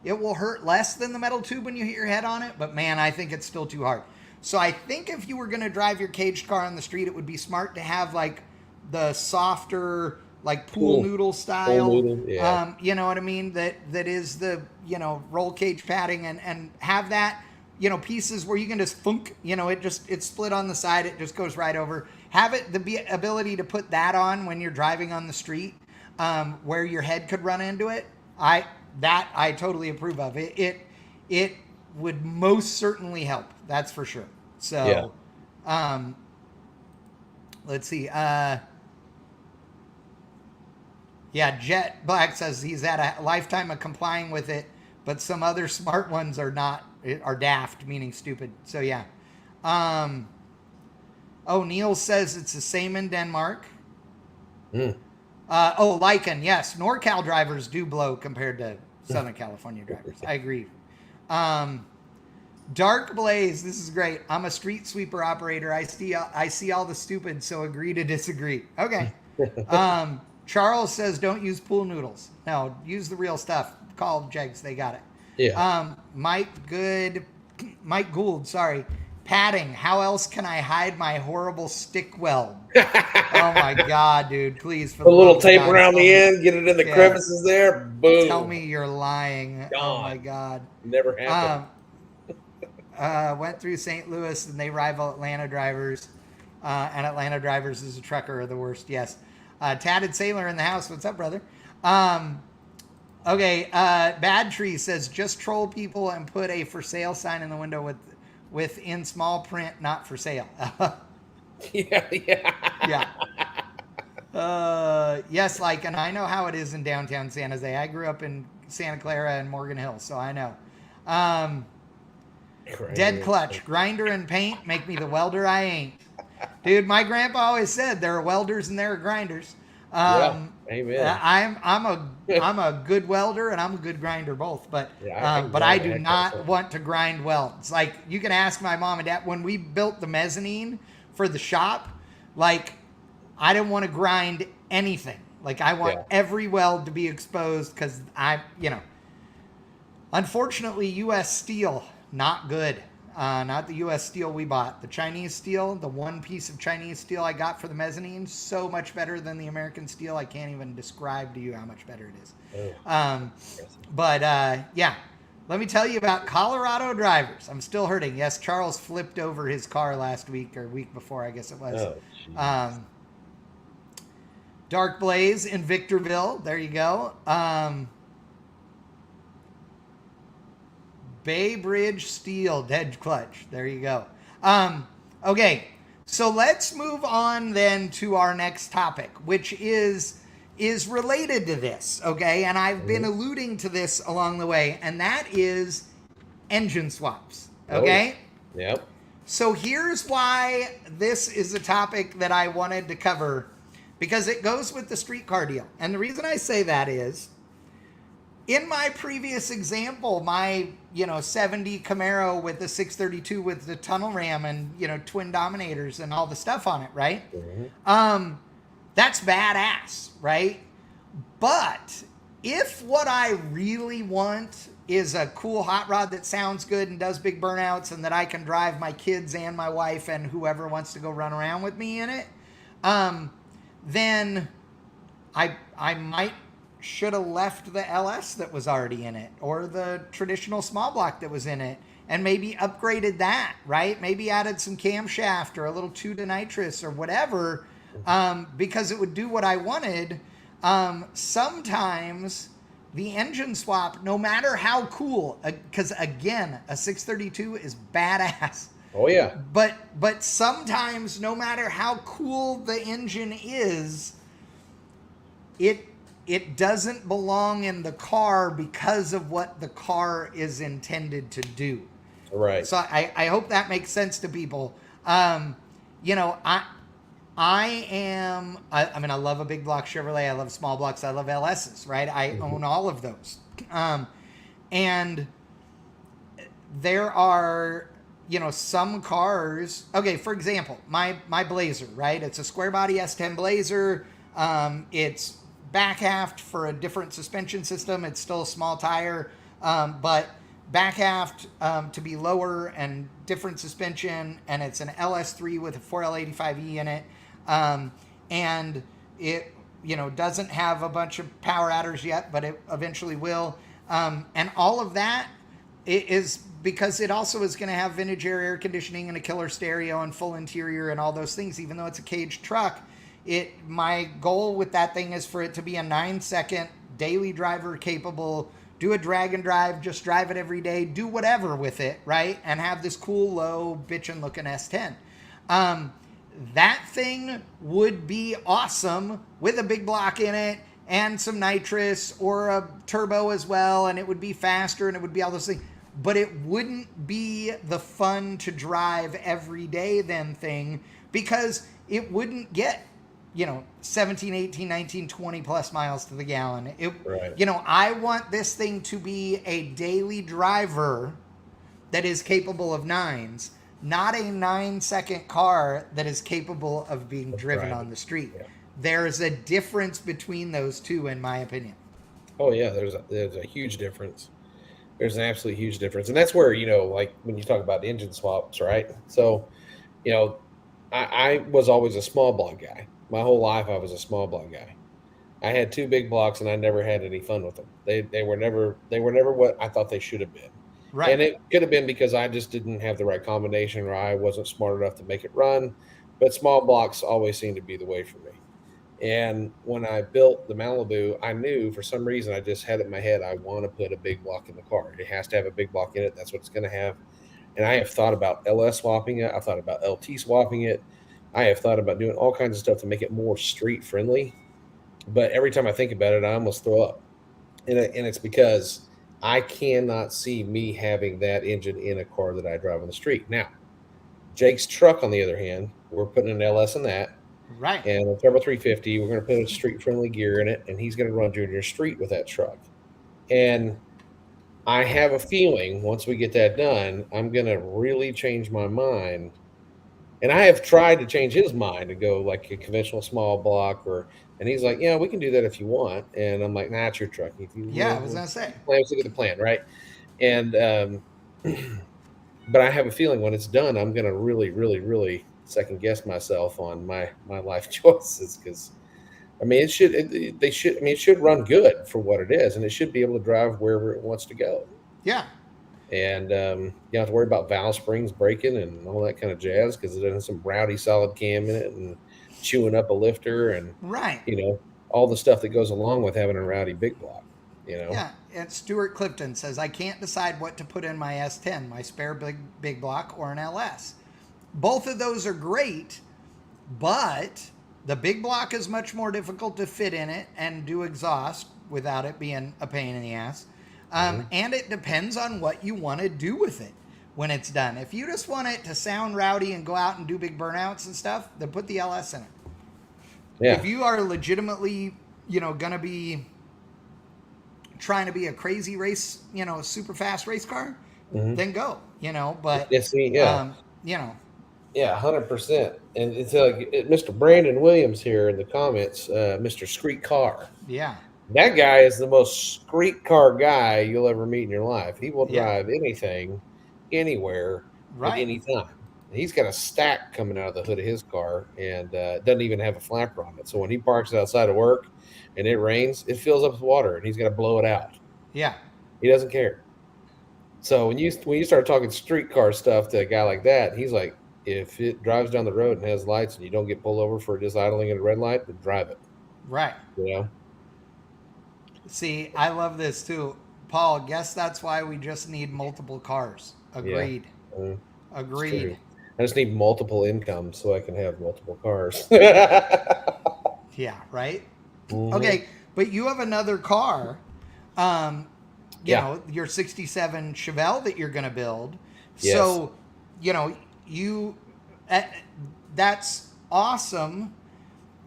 It will hurt less than the metal tube when you hit your head on it, but man, I think it's still too hard. So I think if you were going to drive your caged car on the street, it would be smart to have like the softer, like pool noodle style. Pool noodle, yeah. You know what I mean? That is the, roll cage padding, and have that, pieces where you can just funk, it's split on the side. It just goes right over. Have it the ability to put that on when you're driving on the street, where your head could run into it. I totally approve of it. It would most certainly help. That's for sure. So, let's see. Jet Black says he's had a lifetime of complying with it, but some other smart ones are daft, meaning stupid. So yeah. Neil says it's the same in Denmark. Lycan, yes. NorCal drivers do blow compared to Southern California drivers. I agree. Dark Blaze, this is great. I'm a street sweeper operator. I see all the stupid, so agree to disagree. Okay. Charles says don't use pool noodles. No, use the real stuff. Call Jegs, they got it. Yeah. Mike Gould, sorry. Padding. How else can I hide my horrible stick weld? Oh my God, dude! Please, put a little tape around the end, get it in the crevices there. Boom. Tell me you're lying. God. Oh my God. Never happened. Went through St. Louis, and they rival Atlanta drivers. And Atlanta drivers as a trucker are the worst. Yes. Tatted Sailor in the house. What's up, brother? Okay. Bad Tree says just troll people and put a for sale sign in the window with in small print, not for sale. Yeah. Yes, and I know how it is in downtown San Jose. I grew up in Santa Clara and Morgan Hill, so I know. Dead Clutch, grinder and paint make me the welder I ain't. Dude, my grandpa always said there are welders and there are grinders. Amen. I'm a good welder and I'm a good grinder both, but I do not want to grind welds. Like, you can ask my mom and dad when we built the mezzanine for the shop. Like, I didn't want to grind anything. Like, I want every weld to be exposed because unfortunately, U.S. steel, not good. Not the U.S. steel we bought. The Chinese steel, the one piece of Chinese steel I got for the mezzanine, so much better than the American steel. I can't even describe to you how much better it is. Let me tell you about Colorado drivers. I'm still hurting. Yes, Charles flipped over his car last week or week before, I guess it was. Dark Blaze in Victorville. There you go. Bay Bridge Steel, Dead Clutch. There you go. Okay, so let's move on then to our next topic, which is related to this, okay? And I've been alluding to this along the way, and that is engine swaps, okay? Yep. So here's why this is a topic that I wanted to cover, because it goes with the streetcar deal. And the reason I say that is, in my previous example, my 70 Camaro with the 632 with the tunnel ram and twin dominators and all the stuff on it, right? That's badass, right? But if what I really want is a cool hot rod that sounds good and does big burnouts and that I can drive my kids and my wife and whoever wants to go run around with me in it, then I might should have left the LS that was already in it or the traditional small block that was in it and maybe upgraded that, right? Maybe added some camshaft or a little 2 to nitrous or whatever, because it would do what I wanted. Sometimes the engine swap, no matter how cool, because again, a 632 is badass. Oh yeah. But sometimes no matter how cool the engine is, it doesn't belong in the car because of what the car is intended to do. Right. So I hope that makes sense to people. You know, I mean, I love a big block Chevrolet. I love small blocks. I love LSs, right? I own all of those. And there are, you know, some cars. Okay, for example, my Blazer, right? It's a square body S10 Blazer. It's back aft for a different suspension system. It's still a small tire, but back aft to be lower and different suspension. And it's an LS3 with a 4L85E in it. And it, you know, doesn't have a bunch of power adders yet, but it eventually will. And all of that is because it also is going to have vintage air conditioning and a killer stereo and full interior and all those things. Even though it's a caged truck, my goal with that thing is for it to be a 9-second daily driver capable. Do a drag and drive, just drive it every day, do whatever with it, right? And have this cool, low, bitchin' looking S10. That thing would be awesome with a big block in it and some nitrous or a turbo as well, and it would be faster and it would be all those things. But it wouldn't be the fun to drive every day then thing, because it wouldn't get, you know, 17, 18, 19, 20 plus miles to the gallon. Right. You know, I want this thing to be a daily driver that is capable of nines, not a 9-second car that is capable of being driven on the street. Yeah. There's a difference between those two, in my opinion. Oh yeah, there's a huge difference. There's an absolutely huge difference, and that's where, you know, like when you talk about engine swaps, right? So, you know, I was always a small block guy. My whole life, I was a small block guy. I had 2 big blocks, and I never had any fun with them. They were never what I thought they should have been. Right. And it could have been because I just didn't have the right combination, or I wasn't smart enough to make it run. But small blocks always seemed to be the way for me. And when I built the Malibu, I knew for some reason, I just had it in my head, I want to put a big block in the car. It has to have a big block in it. That's what it's going to have. And I have thought about LS swapping it. I've thought about LT swapping it. I have thought about doing all kinds of stuff to make it more street friendly. But every time I think about it, I almost throw up. And it's because I cannot see me having that engine in a car that I drive on the street. Now, Jake's truck, on the other hand, we're putting an LS in that. Right. And a Turbo 350, we're going to put a street-friendly gear in it, and he's going to run Junior Street with that truck. And I have a feeling once we get that done, I'm going to really change my mind. And I have tried to change his mind to go like a conventional small block, and he's like, yeah, we can do that if you want. And I'm like, nah, it's your truck. If you, Yeah, I was going to say. Let's look at the plan, right? And but I have a feeling when it's done, I'm going to really, really, really second guess myself on my life choices, because I mean it should run good for what it is, and it should be able to drive wherever it wants to go. Yeah. And you don't have to worry about valve springs breaking and all that kind of jazz, because it has some rowdy solid cam in it and chewing up a lifter and Right. you know, all the stuff that goes along with having a rowdy big block, you know. Yeah, and Stuart Clifton says, I can't decide what to put in my S10, my spare big block or an LS. Both of those are great, but the big block is much more difficult to fit in it and do exhaust without it being a pain in the ass. And it depends on what you want to do with it when it's done. If you just want it to sound rowdy and go out and do big burnouts and stuff, then put the LS in it. Yeah. If you are legitimately, you know, going to be trying to be a crazy race, you know, super fast race car, then go, you know, but, you know. Yeah, 100%. And it's like Mr. Brandon Williams here in the comments, Mr. Street Car. Yeah. That guy is the most street car guy you'll ever meet in your life. He will drive anything, anywhere, at any time. He's got a stack coming out of the hood of his car, and doesn't even have a flapper on it. So when he parks outside of work and it rains, it fills up with water, and he's going to blow it out. Yeah. He doesn't care. So when you start talking street car stuff to a guy like that, he's like, if it drives down the road and has lights and you don't get pulled over for just idling at a red light, then drive it. Right. You know? See, I love this too. Paul, guess that's why we just need multiple cars. Agreed. Yeah. Agreed. I just need multiple incomes so I can have multiple cars. Yeah, right? Okay, but you have another car, um, Yeah. your 67 Chevelle that you're going to build. Yes. So, you, uh, that's awesome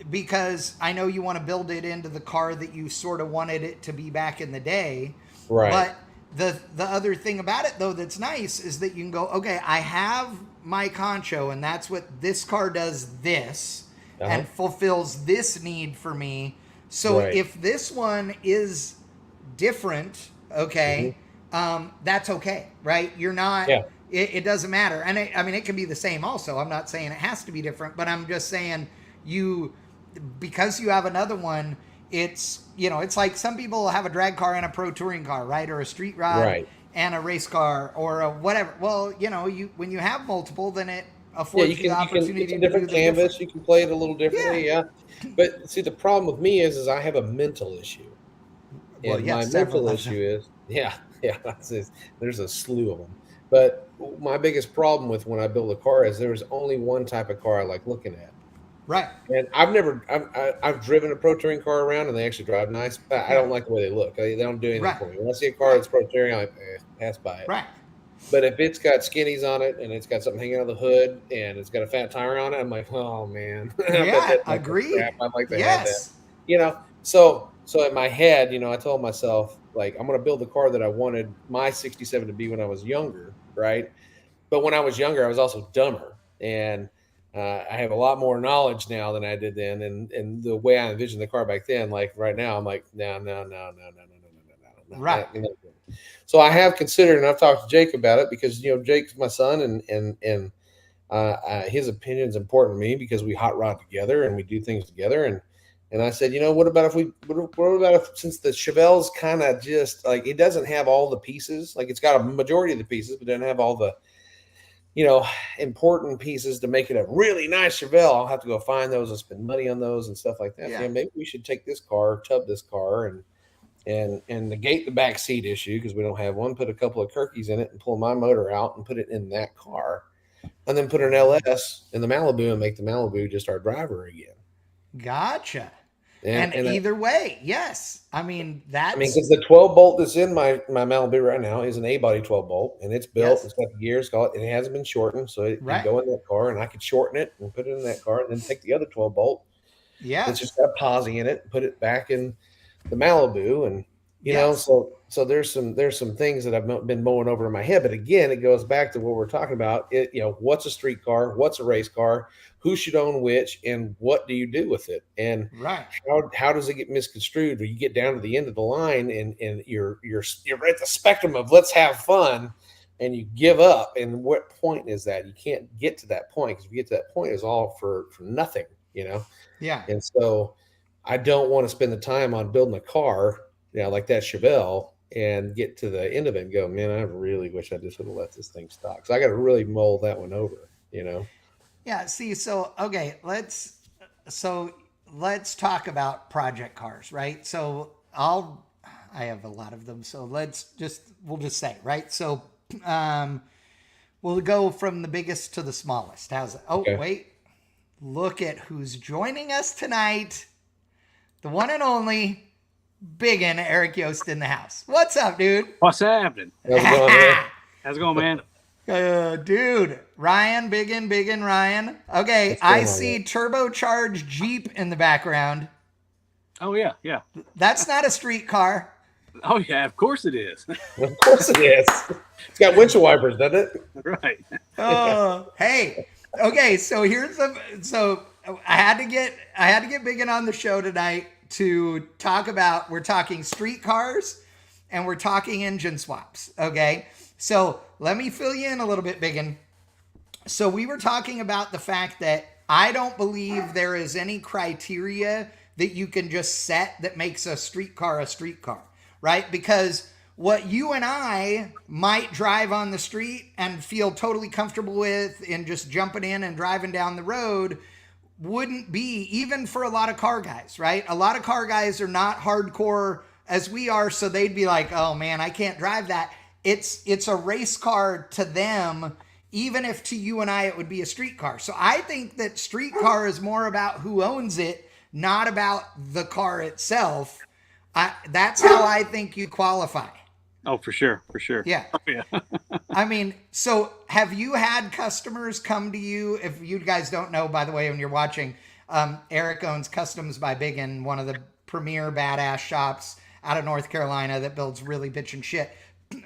because I know you want to build it into the car that you sort of wanted it to be back in the day. Right. But the other thing about it though that's nice is that you can go, okay, I have my Concho and that's what this car does this Uh-huh. and fulfills this need for me. So Right. if this one is different, Hmm. okay, that's okay, right? You're not. Yeah. It doesn't matter, and I mean it can be the same. Also, I'm not saying it has to be different, but I'm just saying you because you have another one. It's like some people have a drag car and a pro touring car, right, or a street rod Right. and a race car or a whatever. Well, you when you have multiple, then it Yeah, affords you the it's opportunity a to do different the different. canvas. You can play it a little Yeah. differently, yeah. But see, the problem with me is I have a mental issue. Well, And yeah, my several mental of them. issue is, yeah, yeah, there's a slew of them. But my biggest problem with when I build a car is there's only one type of car I like looking at. Right. And I've driven a pro touring car around and they actually drive nice, but I Yeah. don't like the way they look. They don't do anything Right. for me. When I see a car Right. that's pro touring, I'm like, pass by it. Right. But if it's got skinnies on it and it's got something hanging out of the hood and it's got a fat tire on it, I'm like, oh man, I bet Yeah. that thing's crap. Agreed. I'd like to have that. Yes. So in my head, I told myself like I'm gonna build the car that I wanted my 67 to be when I was younger, right? But when I was younger, I was also dumber, and I have a lot more knowledge now than I did then. And the way I envisioned the car back then, like right now, I'm like, no, no, no, no, no, no, no, no, no, Right. no, no. So I have considered, and I've talked to Jake about it because Jake's my son, and his opinion is important to me because we hot rod together and we do things together. And I said, what about if since the Chevelle's kind of just like it doesn't have all the pieces, like it's got a majority of the pieces, but doesn't have all the you know, important pieces to make it a really nice Chevelle. I'll have to go find those and spend money on those and stuff like that. Yeah. Yeah, maybe we should take this car, tub this car, and negate the back seat issue because we don't have one. Put a couple of Kirkies in it and pull my motor out and put it in that car, and then put an LS in the Malibu and make the Malibu just our driver again. Gotcha. And And and either way, yes. I mean, I mean, that's because the 12 bolt that's in my Malibu right now is an A body 12 bolt, and it's built. yes. It's got the gears, and it hasn't been shortened, so it can Right. go in that car, and I could shorten it and put it in that car, and then take the other 12 bolt that's just Yes. got a posi in it, and put it back in the Malibu, and Yes. so there's some things that I've been mowing over in my head, but again, it goes back to what we're talking about. What's a street car? What's a race car? Who should own which, and what do you do with it? And Right. how does it get misconstrued? Or you get down to the end of the line, and you're at the spectrum of let's have fun, and you give up. And what point is that? You can't get to that point because if you get to that point, it's all for nothing. Yeah. And so I don't want to spend the time on building a car, like that Chevelle, and get to the end of it and go, man, I really wish I just would have let this thing stop. So I got to really mull that one over. Yeah. See, so let's talk about project cars, right? I have a lot of them. So we'll just say, right? So, um, we'll go from the biggest to the smallest. How's it? Oh, Okay. wait. Look at who's joining us tonight. The one and only Biggin, Eric Yost in the house. What's up, dude? What's happening? How's it going, man? How's it going, man? Dude, Ryan, Biggin, Ryan. Okay, What's going I on, see man? turbocharged Jeep in the background. Oh yeah, yeah. That's not a street car. Oh yeah, of course it is. Of course it is. It's got windshield wipers, doesn't it? Right. Oh, hey. Okay, so I had to get Biggin on the show tonight to talk about. We're talking street cars and we're talking engine swaps. Okay, so let me fill you in a little bit, Biggin. So we were talking about the fact that I don't believe there is any criteria that you can just set that makes a street car, right? Because what you and I might drive on the street and feel totally comfortable with and just jumping in and driving down the road wouldn't be even for a lot of car guys, right? A lot of car guys are not hardcore as we are, so they'd be like, "Oh man, I can't drive that." It's a race car to them, even if to you and I it would be a street car. So I think that street car is more about who owns it, not about the car itself. That's how I think you qualify. Oh, for sure, for sure. Yeah. Oh, yeah. I mean, so have you had customers come to you? If you guys don't know, by the way, when you're watching, Eric owns Customs by Biggin, one of the premier badass shops out of North Carolina that builds really bitchin' shit.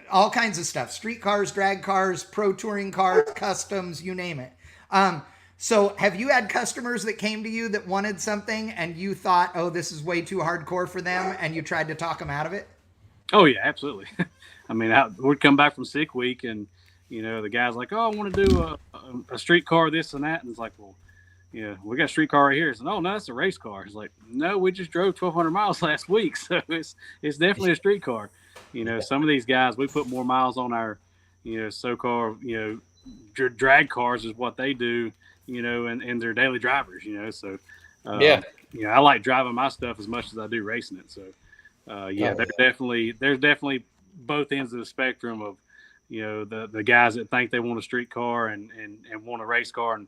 All kinds of stuff: street cars, drag cars, pro touring cars, customs, you name it. So have you had customers that came to you that wanted something and you thought, oh, this is way too hardcore for them, and you tried to talk them out of it? Oh yeah, absolutely. I mean, we'd come back from sick week, and the guy's like, "Oh, I want to do a street car, this and that," and it's like, "Well, yeah, we got a street car right here." It's like, "Oh, no, that's a race car." It's like, "No, we just drove 1,200 miles last week, so it's definitely a street car." Some of these guys, we put more miles on our, so-called, drag cars is what they do, and they're daily drivers, So, I like driving my stuff as much as I do racing it. So, there's definitely both ends of the spectrum of, the guys that think they want a street car and want a race car, and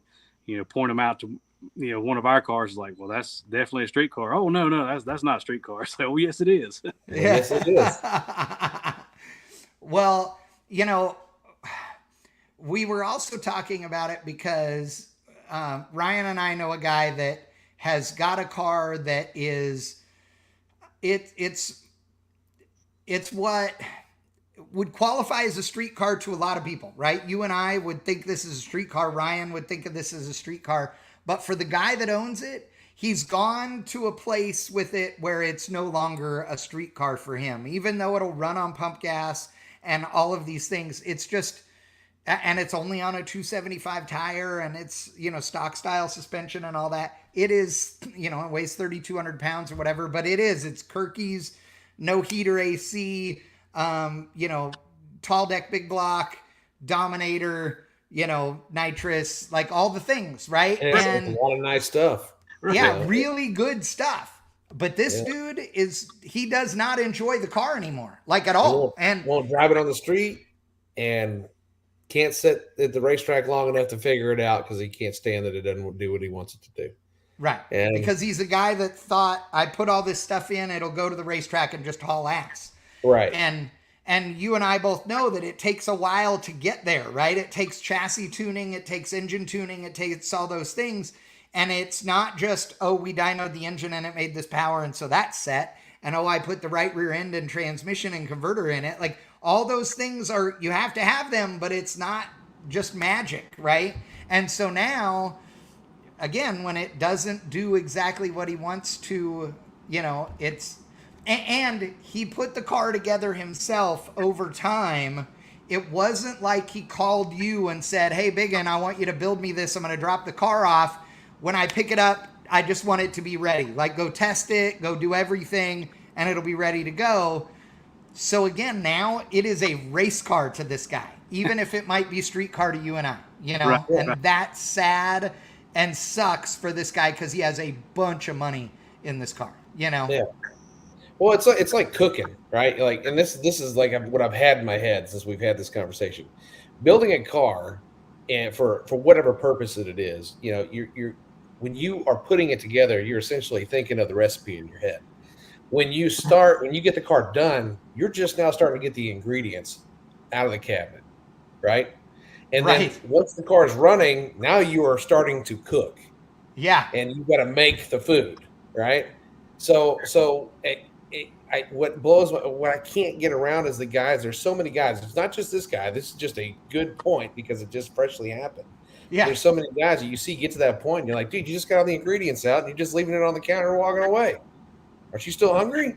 point them out to one of our cars is like, well, that's definitely a street car. Oh no, that's not a street car. So well, yes it is. Yes it is. Well, we were also talking about it because Ryan and I know a guy that has got a car that is it's what would qualify as a street car to a lot of people, right? You and I would think this is a street car. Ryan would think of this as a street car. But for the guy that owns it, he's gone to a place with it where it's no longer a street car for him. Even though it'll run on pump gas and all of these things, it's just, and it's only on a 275 tire, and it's, stock style suspension and all that. It is, it weighs 3,200 pounds or whatever, but it's Kirky's, no heater AC, tall deck, big block, Dominator, nitrous, like all the things, right? And a lot of nice stuff. Yeah, really good stuff. But this dude he does not enjoy the car anymore, like at all. Won't drive it on the street, and can't sit at the racetrack long enough to figure it out because he can't stand that it doesn't do what he wants it to do. Right. Because he's a guy that thought, I put all this stuff in, it'll go to the racetrack and just haul ass. Right. And you and I both know that it takes a while to get there, right? It takes chassis tuning, it takes engine tuning, it takes all those things. And it's not just, oh, we dynoed the engine and it made this power and so that's set. And oh, I put the right rear end and transmission and converter in it. Like all those things you have to have them, but it's not just magic, right? And so now, again, when it doesn't do exactly what he wants to, and he put the car together himself over time. It wasn't like he called you and said, hey, Biggin, I want you to build me this. I'm going to drop the car off. When I pick it up, I just want it to be ready. Like, go test it, go do everything, and it'll be ready to go. So again, now it is a race car to this guy, even if it might be street car to you and I, Right. And that's sad and sucks for this guy because he has a bunch of money in this car, Yeah. Well, it's like cooking, right? Like, and this is like what I've had in my head since we've had this conversation. Building a car, and for whatever purpose that it is, you're when you are putting it together, you're essentially thinking of the recipe in your head. When you get the car done, you're just now starting to get the ingredients out of the cabinet, right? And then once the car is running, now you are starting to cook. Yeah. And you've got to make the food, right? So what I can't get around is the guys. There's so many guys. It's not just this guy. This is just a good point because it just freshly happened. Yeah. There's so many guys that you see get to that point and you're like, dude, you just got all the ingredients out and you're just leaving it on the counter and walking away. Aren't you still hungry?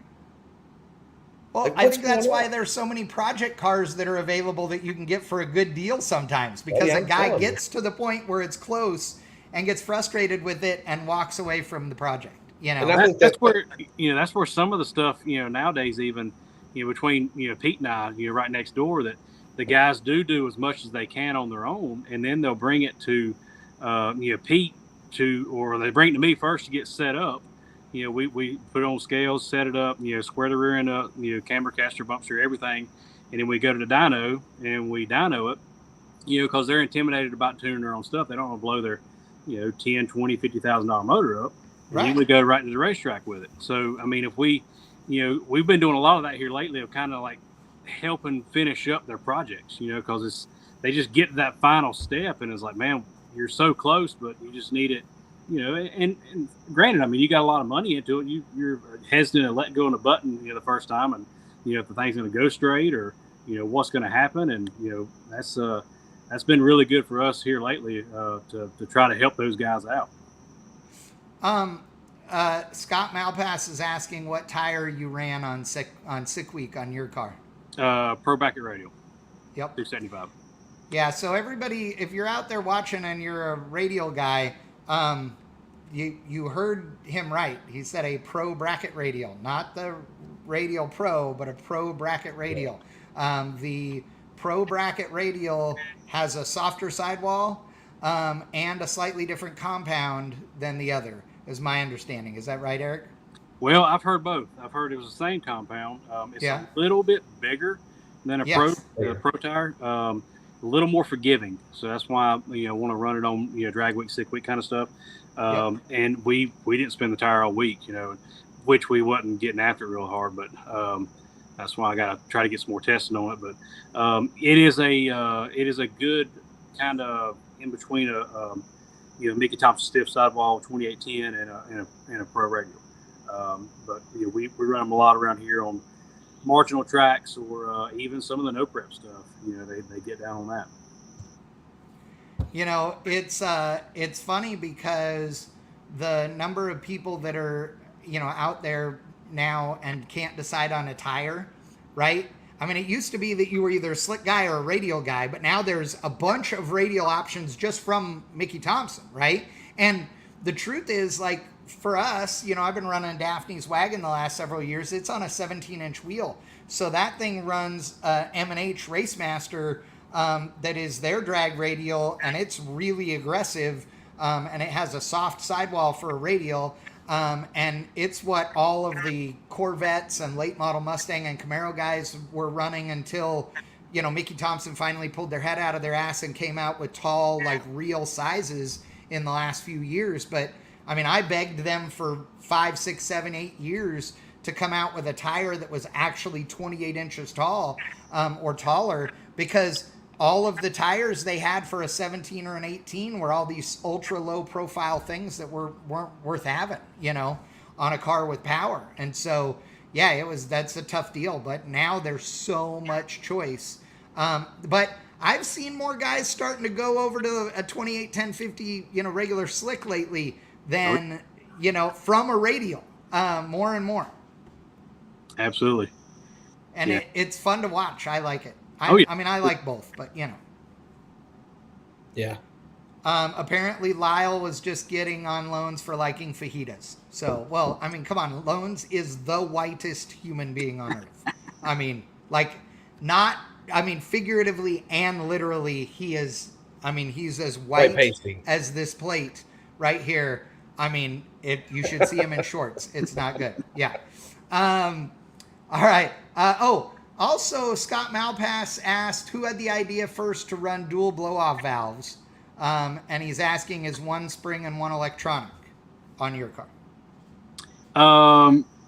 Well, like, I think that's why there's so many project cars that are available that you can get for a good deal sometimes, because a guy gets to the point where it's close and gets frustrated with it and walks away from the project. And that's where some of the stuff, nowadays, even, between, Pete and I, right next door, that the guys do as much as they can on their own. And then they'll bring it to, Pete or they bring it to me first to get set up. We put it on scales, set it up, square the rear end up, camber, caster, bump steer, everything. And then we go to the dyno and we dyno it, because they're intimidated about tuning their own stuff. They don't want to blow their, $10,000, $20,000, $50,000 motor up. Right. We go right to the racetrack with it. So, I mean, if we we've been doing a lot of that here lately of kind of like helping finish up their projects, because they just get to that final step and it's like, man, you're so close, but you just need it, and granted, I mean, you got a lot of money into it. You're hesitant to let go of the button, the first time, and, if the thing's going to go straight or, what's going to happen. And, that's been really good for us here lately to try to help those guys out. Scott Malpass is asking what tire you ran on sick week on your car. Pro Bracket Radial. Yep. 275. Yeah. So everybody, if you're out there watching and you're a radial guy, you heard him right. He said a Pro Bracket Radial, not the Radial Pro, but a Pro Bracket Radial. The Pro Bracket Radial has a softer sidewall and a slightly different compound than the other, is my understanding. Is that right, Eric? Well, I've heard both. I've heard it was the same compound. It's a little bit bigger than a pro tire. A little more forgiving. So that's why I want to run it on drag week, sick week kind of stuff. And we didn't spend the tire all week, which we wasn't getting after it real hard. But that's why I got to try to get some more testing on it. But it is a good kind of in between a Mickey Thompson stiff sidewall 2810 and a pro regular. But we run them a lot around here on marginal tracks or even some of the no prep stuff. They get down on that. It's funny because the number of people that are out there now and can't decide on a tire, right? I mean, it used to be that you were either a slick guy or a radial guy, but now there's a bunch of radial options just from Mickey Thompson, right? And the truth is, like, for us, I've been running Daphne's wagon the last several years. It's on a 17-inch wheel. So that thing runs M&H Racemaster that is their drag radial, and it's really aggressive, and it has a soft sidewall for a radial. And it's what all of the Corvettes and late model Mustang and Camaro guys were running until, Mickey Thompson finally pulled their head out of their ass and came out with tall, like real sizes in the last few years. But I mean, I begged them for 5, 6, 7, 8 years to come out with a tire that was actually 28 inches tall, or taller, because all of the tires they had for a 17 or an 18 were all these ultra low profile things that weren't worth having, on a car with power. And so, yeah, that's a tough deal, but now there's so much choice. But I've seen more guys starting to go over to a 28, 1050, regular slick lately than, from a radial, more and more. Absolutely. And it's fun to watch. I like it. I mean, I like both, but Yeah. Apparently Lyle was just getting on Loans for liking fajitas. So, well, I mean, come on. Loans is the whitest human being on earth. I mean, figuratively and literally, he's as white as this plate right here. I mean, you should see him in shorts. It's not good. Yeah. All right. Also, Scott Malpass asked who had the idea first to run dual blow-off valves, and he's asking, is one spring and one electronic on your car?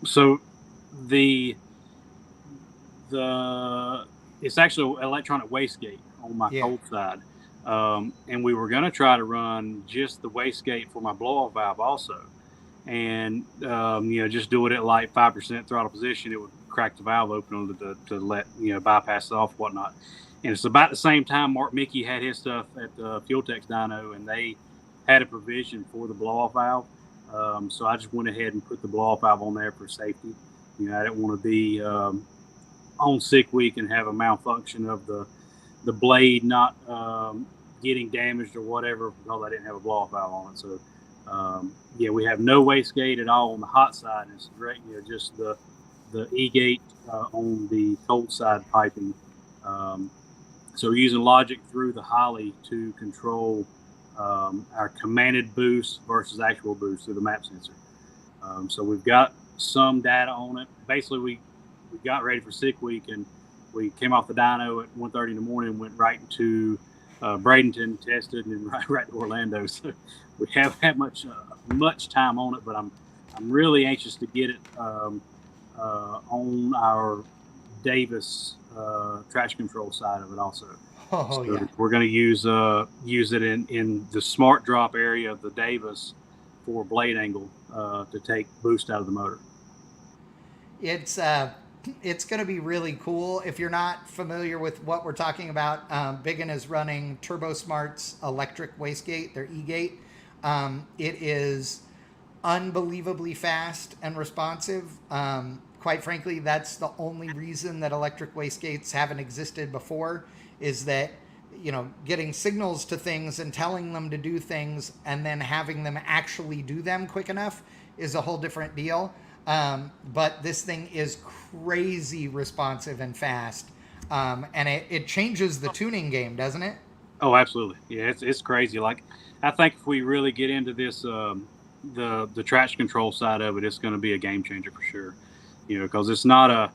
So the it's actually electronic wastegate on my cold side, and we were going to try to run just the wastegate for my blow-off valve also, and just do it at like 5% throttle position. It would crack the valve open to let bypass it off, whatnot. And it's about the same time Mark Mickey had his stuff at the Fuel Tex dyno, and they had a provision for the blow-off valve. So I just went ahead and put the blow-off valve on there for safety. I didn't want to be on sick week and have a malfunction of the blade not getting damaged or whatever because I didn't have a blow-off valve on it. So we have no wastegate at all on the hot side. It's great, just the E-gate on the cold side piping. So we're using logic through the Holly to control our commanded boost versus actual boost through the map sensor. So we've got some data on it. Basically, we got ready for sick week, and we came off the dyno at 1:30 in the morning and went right into Bradenton, tested, and then right to Orlando. So we haven't had much time on it, but I'm really anxious to get it on our Davis traction control side of it also. Oh, So yeah. we're going to use it in the smart drop area of the Davis for blade angle to take boost out of the motor. It's going to be really cool. If you're not familiar with what we're talking about, Biggin is running Turbo Smart's electric wastegate, their e-gate. It is unbelievably fast and responsive. Quite frankly, that's the only reason that electric wastegates haven't existed before, is that, you know, getting signals to things and telling them to do things and then having them actually do them quick enough is a whole different deal. But this thing is crazy responsive and fast. And it changes the tuning game, doesn't it? Oh, absolutely. Yeah, it's crazy. Like, I think if we really get into this, the traction control side of it, it's going to be a game changer for sure. You know, because it's not a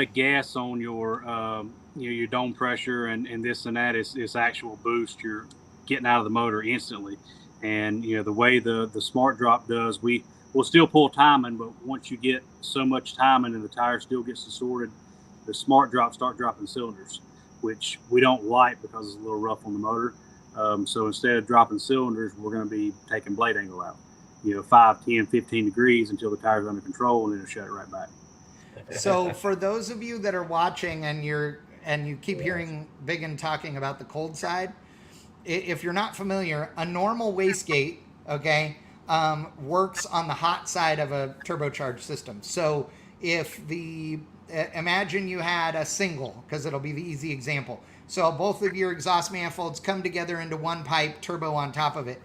gas on your dome pressure and this and that. It's actual boost. You're getting out of the motor instantly. And the way the smart drop does, we'll still pull timing, but once you get so much timing and the tire still gets distorted, the smart drops start dropping cylinders, which we don't like because it's a little rough on the motor. So instead of dropping cylinders, we're going to be taking blade angle out, 5, 10, 15 degrees until the tire's under control, and then it'll shut it right back. So for those of you that are watching and you keep hearing Biggin talking about the cold side, if you're not familiar, a normal wastegate, okay, works on the hot side of a turbocharged system. So imagine you had a single, because it'll be the easy example. So both of your exhaust manifolds come together into one pipe, turbo on top of it.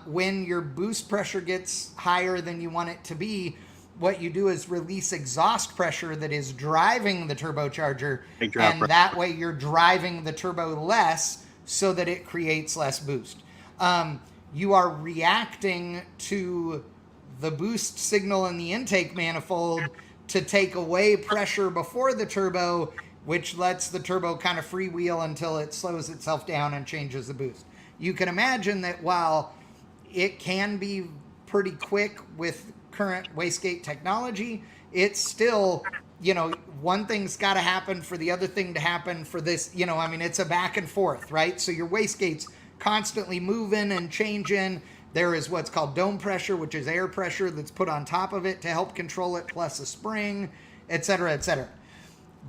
When your boost pressure gets higher than you want it to be, what you do is release exhaust pressure that is driving the turbocharger, and that way you're driving the turbo less so that it creates less boost. You are reacting to the boost signal in the intake manifold to take away pressure before the turbo, which lets the turbo kind of freewheel until it slows itself down and changes the boost. You can imagine that while it can be pretty quick with current wastegate technology, it's still, one thing's got to happen for the other thing to happen for this, it's a back and forth, right? So your wastegate's constantly moving and changing. There is what's called dome pressure, which is air pressure that's put on top of it to help control it, plus a spring, et cetera, et cetera.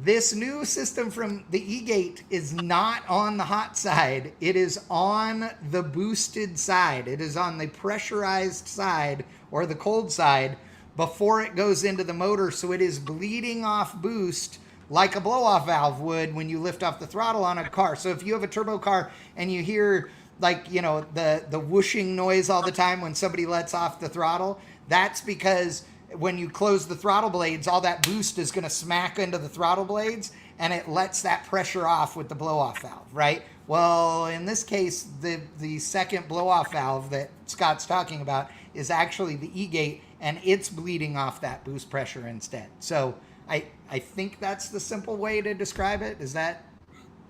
This new system from the e-gate is not on the hot side. It is on the boosted side. It is on the pressurized side, or the cold side, before it goes into the motor. So it is bleeding off boost like a blow-off valve would when you lift off the throttle on a car. So if you have a turbo car and you hear the whooshing noise all the time when somebody lets off the throttle, that's because when you close the throttle blades, all that boost is going to smack into the throttle blades, and it lets that pressure off with the blow-off valve, right? Well, in this case, the second blow-off valve that Scott's talking about is actually the e-gate, and it's bleeding off that boost pressure instead. So I think that's the simple way to describe it. Does that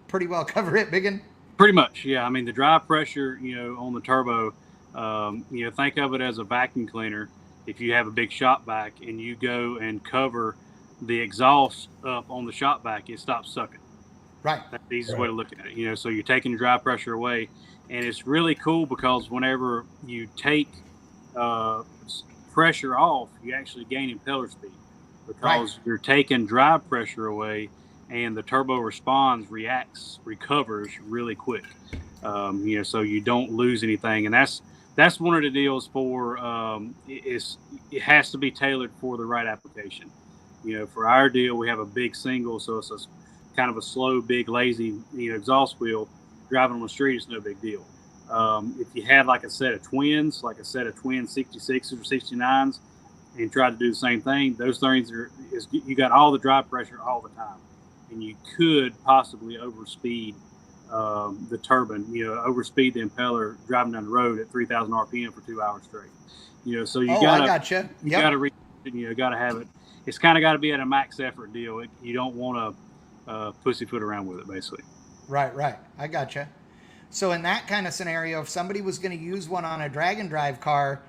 pretty well cover it, Biggin? Pretty much, yeah. I mean, the drive pressure, on the turbo, think of it as a vacuum cleaner. If you have a big shop vac and you go and cover the exhaust up on the shop vac, it stops sucking. Right. That's the easiest way to look at it. So you're taking the drive pressure away, and it's really cool because whenever you take pressure off, you actually gain impeller speed because you're taking drive pressure away, and the turbo recovers really quick. So you don't lose anything, and that's one of the deals for it has to be tailored for the right application. For our deal, we have a big single, so it's a kind of a slow, big, lazy, exhaust wheel. Driving on the street is no big deal. If you had like a set of twin 66s or 69s, and tried to do the same thing, those things you got all the drive pressure all the time, and you could possibly overspeed the turbine, overspeed the impeller driving down the road at 3,000 RPM for 2 hours straight. So you gotta, I gotcha. You gotta reach it, gotta have it. It's kind of got to be at a max effort deal. You don't want to pussyfoot around with it, basically. Right. I gotcha. So in that kind of scenario, if somebody was going to use one on a drag and drive car,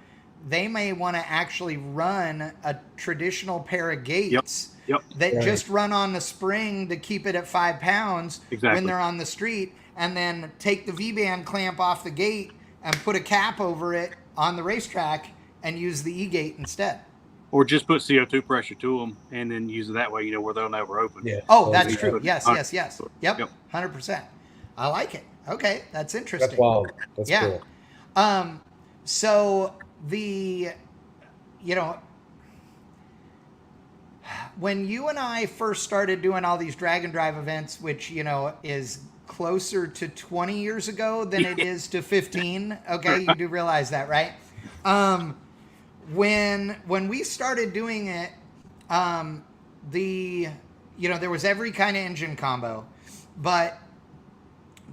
they may want to actually run a traditional pair of gates Yep. that Right. just run on the spring to keep it at 5 pounds when Exactly. they're on the street, and then take the V-band clamp off the gate and put a cap over it on the racetrack and use the E-gate instead. Or just put CO2 pressure to them and then use it that way, where they'll never open. Yeah. Oh, that's yeah. true. Yes. Yep. Yep. 100%. I like it. Okay, that's interesting. That's wild. That's Yeah. cool. So when you and I first started doing all these drag and drive events, which, is closer to 20 years ago than it is to 15. Okay. You do realize that, right? When we started doing it, there was every kind of engine combo, but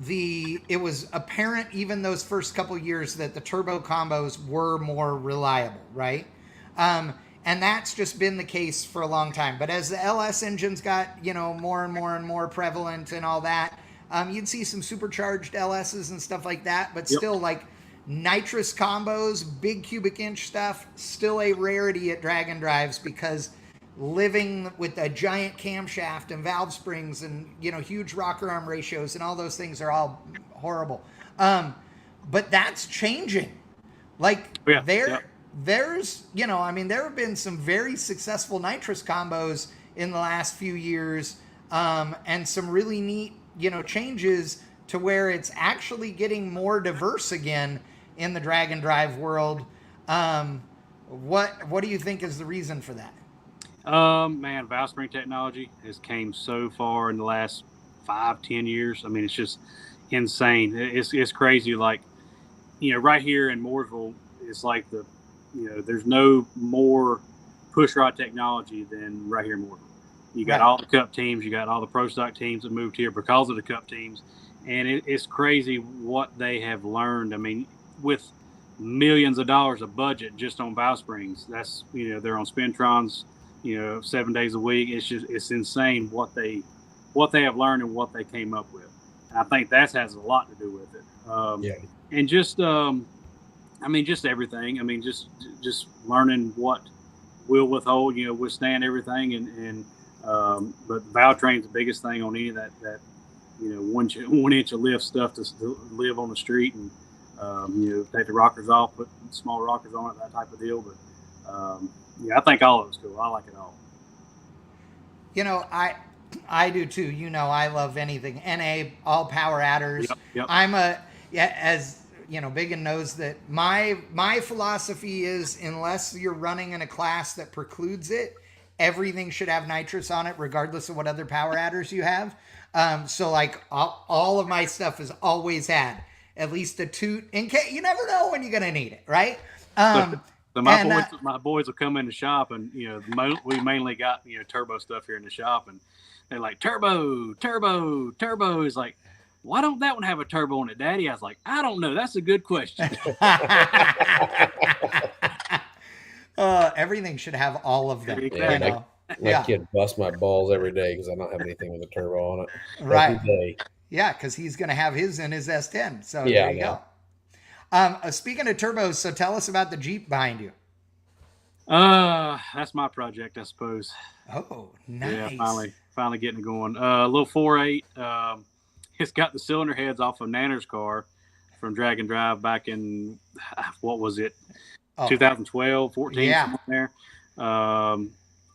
it was apparent even those first couple years that the turbo combos were more reliable, right? And that's just been the case for a long time. But as the LS engines got, more and more and more prevalent and all that, you'd see some supercharged LSs and stuff like that, but still like nitrous combos, big cubic inch stuff, still a rarity at drag and drives, because living with a giant camshaft and valve springs and, huge rocker arm ratios and all those things are all horrible. But that's changing. Like there's, there have been some very successful nitrous combos in the last few years, and some really neat, changes to where it's actually getting more diverse again in the drag and drive world. What do you think is the reason for that? Man, valve spring technology has came so far in the last 5-10 years. I mean, it's just insane. It's crazy. Like, right here in Mooresville, it's like there's no more push rod technology than right here in Mooresville. You got all the Cup teams, you got all the Pro Stock teams that moved here because of the Cup teams, and it's crazy what they have learned. I mean, with millions of dollars of budget just on valve springs, that's they're on Spintrons, 7 days a week. It's insane what they have learned and what they came up with. And I think that has a lot to do with it. And just just everything. I mean, just learning what will withhold, withstand everything, and but valve train's the biggest thing on any of that 1 inch of lift stuff to live on the street, and take the rockers off, put small rockers on it, that type of deal. But I think all of it's cool. I like it all. I do too. I love anything NA, all power adders. Yep. I'm as Biggin knows that my philosophy is, unless you're running in a class that precludes it, everything should have nitrous on it, regardless of what other power adders you have. So like all of my stuff has always had at least a toot in case. You never know when you're gonna need it, right? So my boys will come in the shop, and we mainly got turbo stuff here in the shop, and they're like, turbo. Is like, why don't that one have a turbo on it, Daddy? I was like, I don't know. That's a good question. Everything should have all of them. Exactly. My kid busts my balls every day because I don't have anything with a turbo on it. Right. Every day. Yeah, because he's going to have his in his S10. So there you go. Speaking of turbos, so tell us about the Jeep behind you. That's my project, I suppose. Oh, nice. Yeah, finally getting it going. A little 4.8. It's got the cylinder heads off of Nanner's car from Drag and Drive back in, what was it? 2012, 14, somewhere there.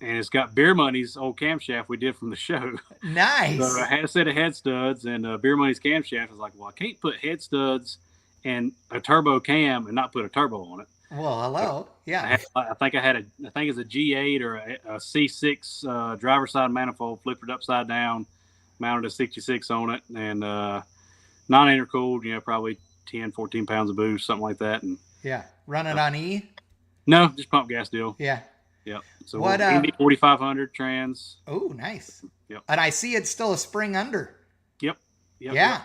And it's got Beer Money's old camshaft we did from the show. Nice. So I had a set of head studs, and Beer Money's camshaft. I was like, well, I can't put head studs and a turbo cam and not put a turbo on it. Well, hello. Yeah. I think it's a G8 or a C6 driver's side manifold, flipped it upside down, mounted a 66 on it, and non-intercooled, probably 10, 14 pounds of boost, something like that. And run it on E? No, just pump gas deal. Yeah. Yep. So what Indy 4500 trans. Oh, nice. Yep. And I see it's still a spring under. Yep. Yeah.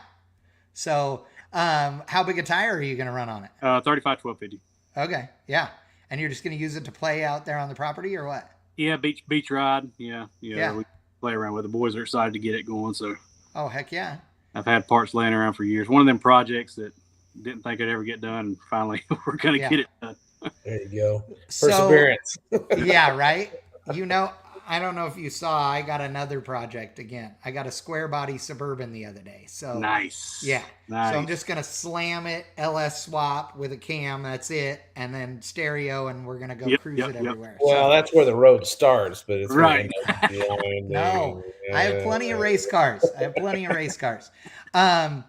So, how big a tire are you going to run on it? 35 1250. Okay. Yeah. And you're just going to use it to play out there on the property, or what? Yeah, beach ride. Yeah. We play around with it. The boys are excited to get it going. So. Oh, heck yeah. I've had parts laying around for years. One of them projects that didn't think I'd ever get done, and finally we're going to get it done. There you go. So Perseverance. yeah, right. You know, I don't know if you saw, I got another project again. I got a square body Suburban the other day. So Nice. yeah. So I'm Nice. just gonna slam it, LS swap with a cam. That's it, and then stereo, and we're gonna go Yep. cruise Yep. it Yep. everywhere. Well, So that's where the road starts, but it's going to Right. end up no, winding. I have plenty of race cars. I have plenty of race cars. Um,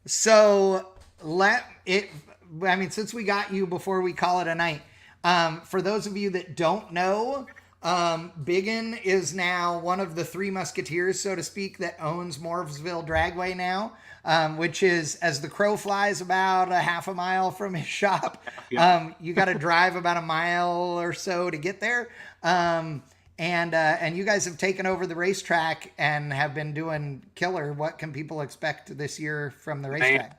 so let it. I mean, since we got you before we call it a night, for those of you that don't know, Biggin is now one of the three musketeers, so to speak, that owns Morrisville Dragway now, which is, as the crow flies, about a half a mile from his shop. Yep. You got to drive about a mile or so to get there. And you guys have taken over the racetrack and have been doing killer. What can people expect this year from the racetrack?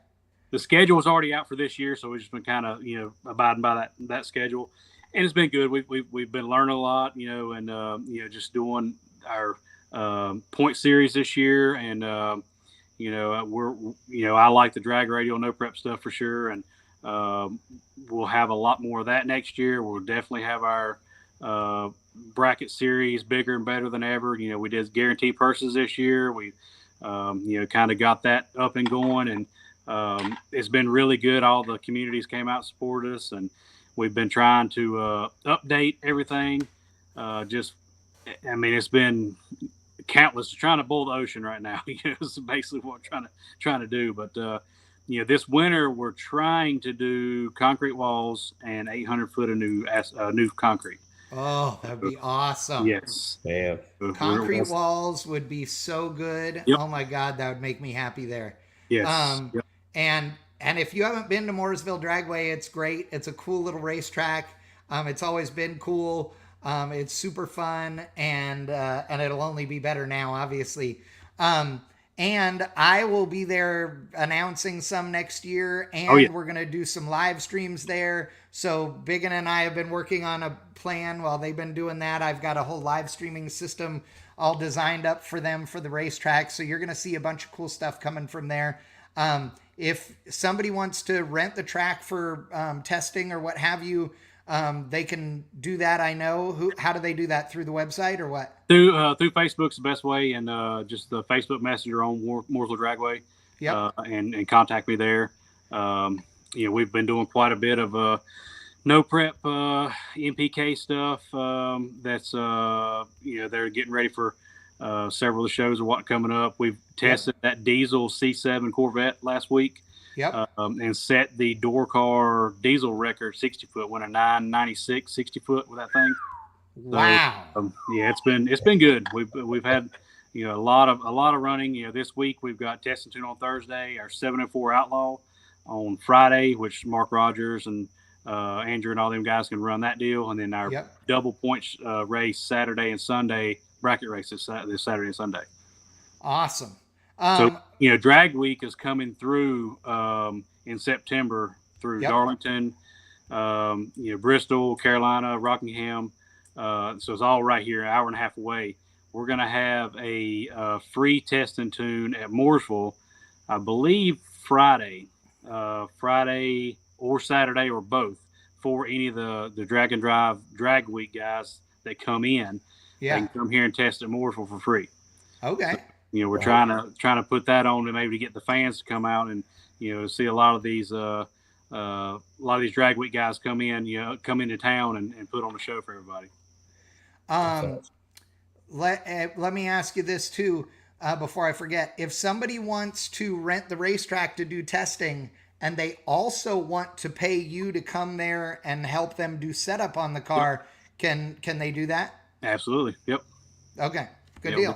The schedule is already out for this year, so we've just been kind of abiding by that schedule, and it's been good. We've been learning a lot, and just doing our point series this year, and we're I like the drag radial no prep stuff for sure, and we'll have a lot more of that next year. We'll definitely have our bracket series bigger and better than ever. We did guaranteed purses this year. We kind of got that up and going, and it's been really good. All the communities came out and supported us, and we've been trying to update everything. It's been countless. Trying to boil the ocean right now. Is basically what we're trying to do. But this winter we're trying to do concrete walls and 800 foot of new concrete. Oh, that'd be awesome. Yes. Man. Concrete walls would be so good. Yep. Oh my God, that would make me happy there. Yes. Yep. And if you haven't been to Mooresville Dragway, it's great. It's a cool little racetrack. It's always been cool. It's super fun, and it'll only be better now, obviously. And I will be there announcing some next year, and we're gonna do some live streams there. So Biggin and I have been working on a plan while they've been doing that. I've got a whole live streaming system all designed up for them for the racetrack. So you're gonna see a bunch of cool stuff coming from there. If somebody wants to rent the track for testing or what have you, they can do that. I know. How do they do that? Through the website or what? Through Facebook's the best way, and just the Facebook Messenger on Mooresville Dragway. Yep. And contact me there. We've been doing quite a bit of no prep MPK stuff. That's they're getting ready for several of the shows or what coming up. We've tested that diesel C7 Corvette last week. Yep. And set the door car diesel record 60 foot, went a 996 60 foot with that thing. Wow. So, it's been good. We've had a lot of running. This week we've got Test and Tune on Thursday, our 704 Outlaw on Friday, which Mark Rogers and Andrew and all them guys can run that deal, and then our double points race Saturday and Sunday, bracket races this Saturday and Sunday. Awesome. So Drag Week is coming through in September through Darlington, Bristol, Carolina, Rockingham. So it's all right here, an hour and a half away. We're going to have a free test and tune at Mooresville, I believe Friday or Saturday or both, for any of the Drag and Drive Drag Week guys that come in. Yeah. They can come here and test at Mooresville for free. Okay. So, we're trying to put that on to maybe get the fans to come out and see a lot of these drag week guys come into town and put on a show for everybody. Let me ask you this too, before I forget. If somebody wants to rent the racetrack to do testing, and they also want to pay you to come there and help them do setup on the car, can they do that? Absolutely. Yep. Okay. Good deal.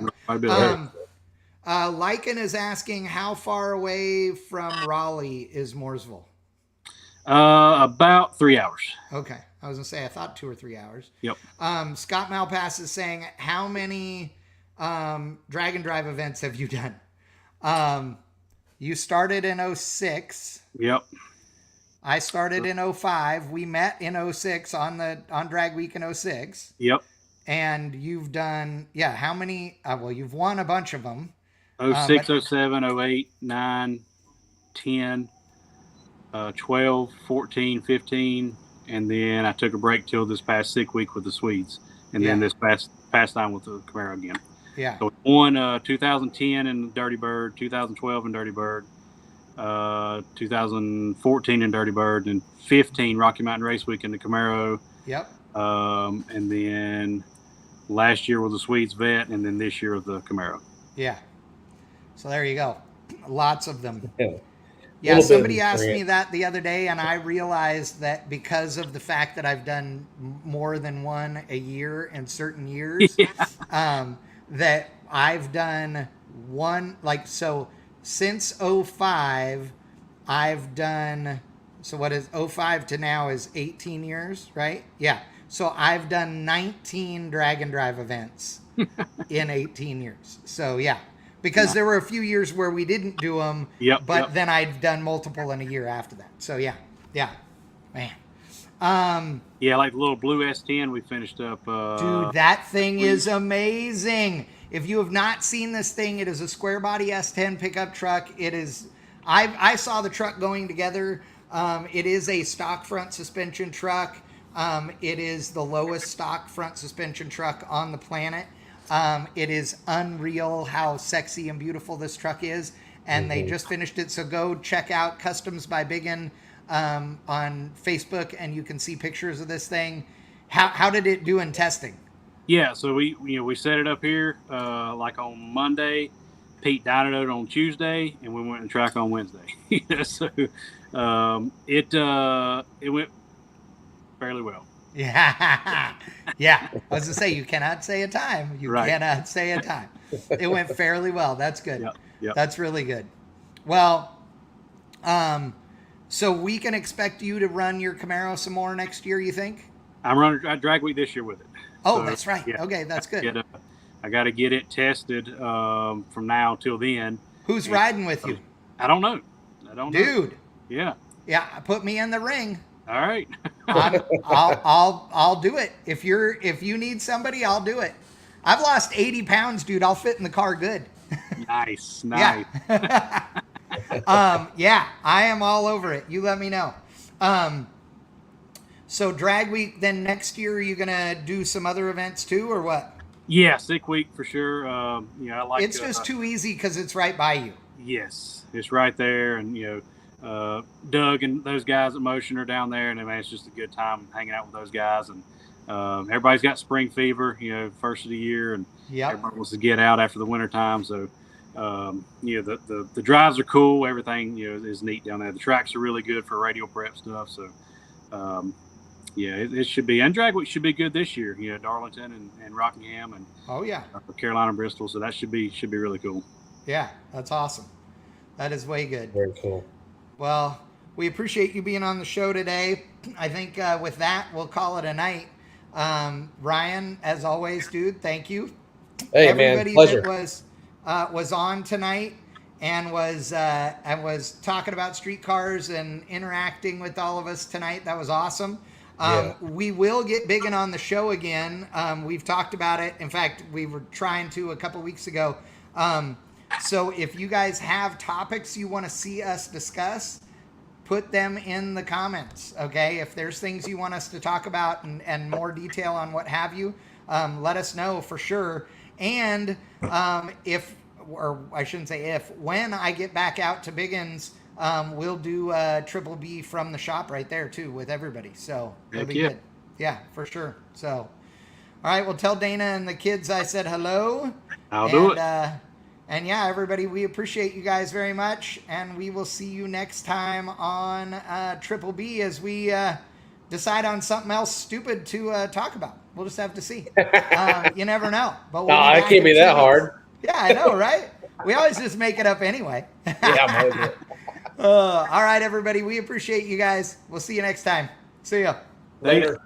Lycan is asking, how far away from Raleigh is Mooresville? About 3 hours. Okay. I was gonna say, I thought 2 or 3 hours. Yep. Scott Malpass is saying, how many drag and drive events have you done? You started in 06. Yep. I started in 05. We met in 06 on Drag Week in 06. Yep. And you've done, how many? You've won a bunch of them. 06, 07, 08, 9, 10, 12, 14, 15, and then I took a break till this past sick week with the Swedes, and then this past time with the Camaro again. Yeah. So we won 2010 in Dirty Bird, 2012 in Dirty Bird, 2014 in Dirty Bird, and 15 Rocky Mountain Race Week in the Camaro. Yep. And then last year was the Swedes vet, and then this year was the Camaro. Yeah. So there you go. Lots of them. Yeah. Yeah, somebody asked me that the other day, and I realized that because of the fact that I've done more than one a year in certain years, that I've done one, like, so since 05, I've done, so what is 05 to now is 18 years, right? Yeah. So I've done 19 drag and drive events in 18 years. So yeah. Because there were a few years where we didn't do them, then I'd done multiple in a year after that. So yeah, man. Yeah, like the little blue S10 we finished up. Dude, that thing is amazing. If you have not seen this thing, it is a square body S10 pickup truck. It is. I saw the truck going together. It is a stock front suspension truck. It is the lowest stock front suspension truck on the planet. It is unreal how sexy and beautiful this truck is, and they just finished it. So go check out Customs by Biggin on Facebook, and you can see pictures of this thing. How did it do in testing? Yeah, so we set it up here like on Monday. Pete dynoed it on Tuesday, and we went and track on Wednesday. So it went fairly well. Yeah. Yeah. I was going to say, you cannot say a time. You cannot say a time. It went fairly well. That's good. Yep. That's really good. Well, so we can expect you to run your Camaro some more next year, you think? I'm running drag week this year with it. Oh, so, that's right. Yeah. Okay, that's good. I got to get it tested from now till then. Who's riding with you? I don't know. Dude. Yeah. Yeah, put me in the ring. All right. I'll do it. If you need somebody, I'll do it. I've lost 80 pounds, dude. I'll fit in the car good. Nice. Yeah. Yeah, I am all over it. You let me know. So drag week, then next year, are you gonna do some other events too, or what? Yeah, sick week for sure. I like. It's just too easy because it's right by you. Yes, it's right there, and Doug and those guys at Motion are down there, and man, it's just a good time hanging out with those guys. And everybody's got spring fever, first of the year, and everybody wants to get out after the winter time. So, the drives are cool. Everything is neat down there. The tracks are really good for radio prep stuff. So, it should be. And drag week should be good this year. Darlington and Rockingham and Carolina, Bristol. So that should be really cool. Yeah, that's awesome. That is way good. Very cool. Well, we appreciate you being on the show today. I think with that, we'll call it a night. Ryan, as always, dude, thank you. Hey, everybody man, pleasure. That was on tonight and was talking about street cars and interacting with all of us tonight. That was awesome. We will get Biggin on the show again. We've talked about it. In fact, we were trying to a couple weeks ago. So if you guys have topics you want to see us discuss, put them in the comments, okay? If there's things you want us to talk about and more detail on what have you, let us know for sure. And when I get back out to Biggin's, we'll do Triple B from the shop right there too with everybody. So it'll be good. Yeah, for sure. So, all right, well, tell Dana and the kids I said hello. I'll do it. And yeah, everybody, we appreciate you guys very much, and we will see you next time on Triple B as we decide on something else stupid to talk about. We'll just have to see. You never know. But no, it can't be that hard. Yeah, I know, right? We always just make it up anyway. Yeah. All right, everybody, we appreciate you guys. We'll see you next time. See ya. Later.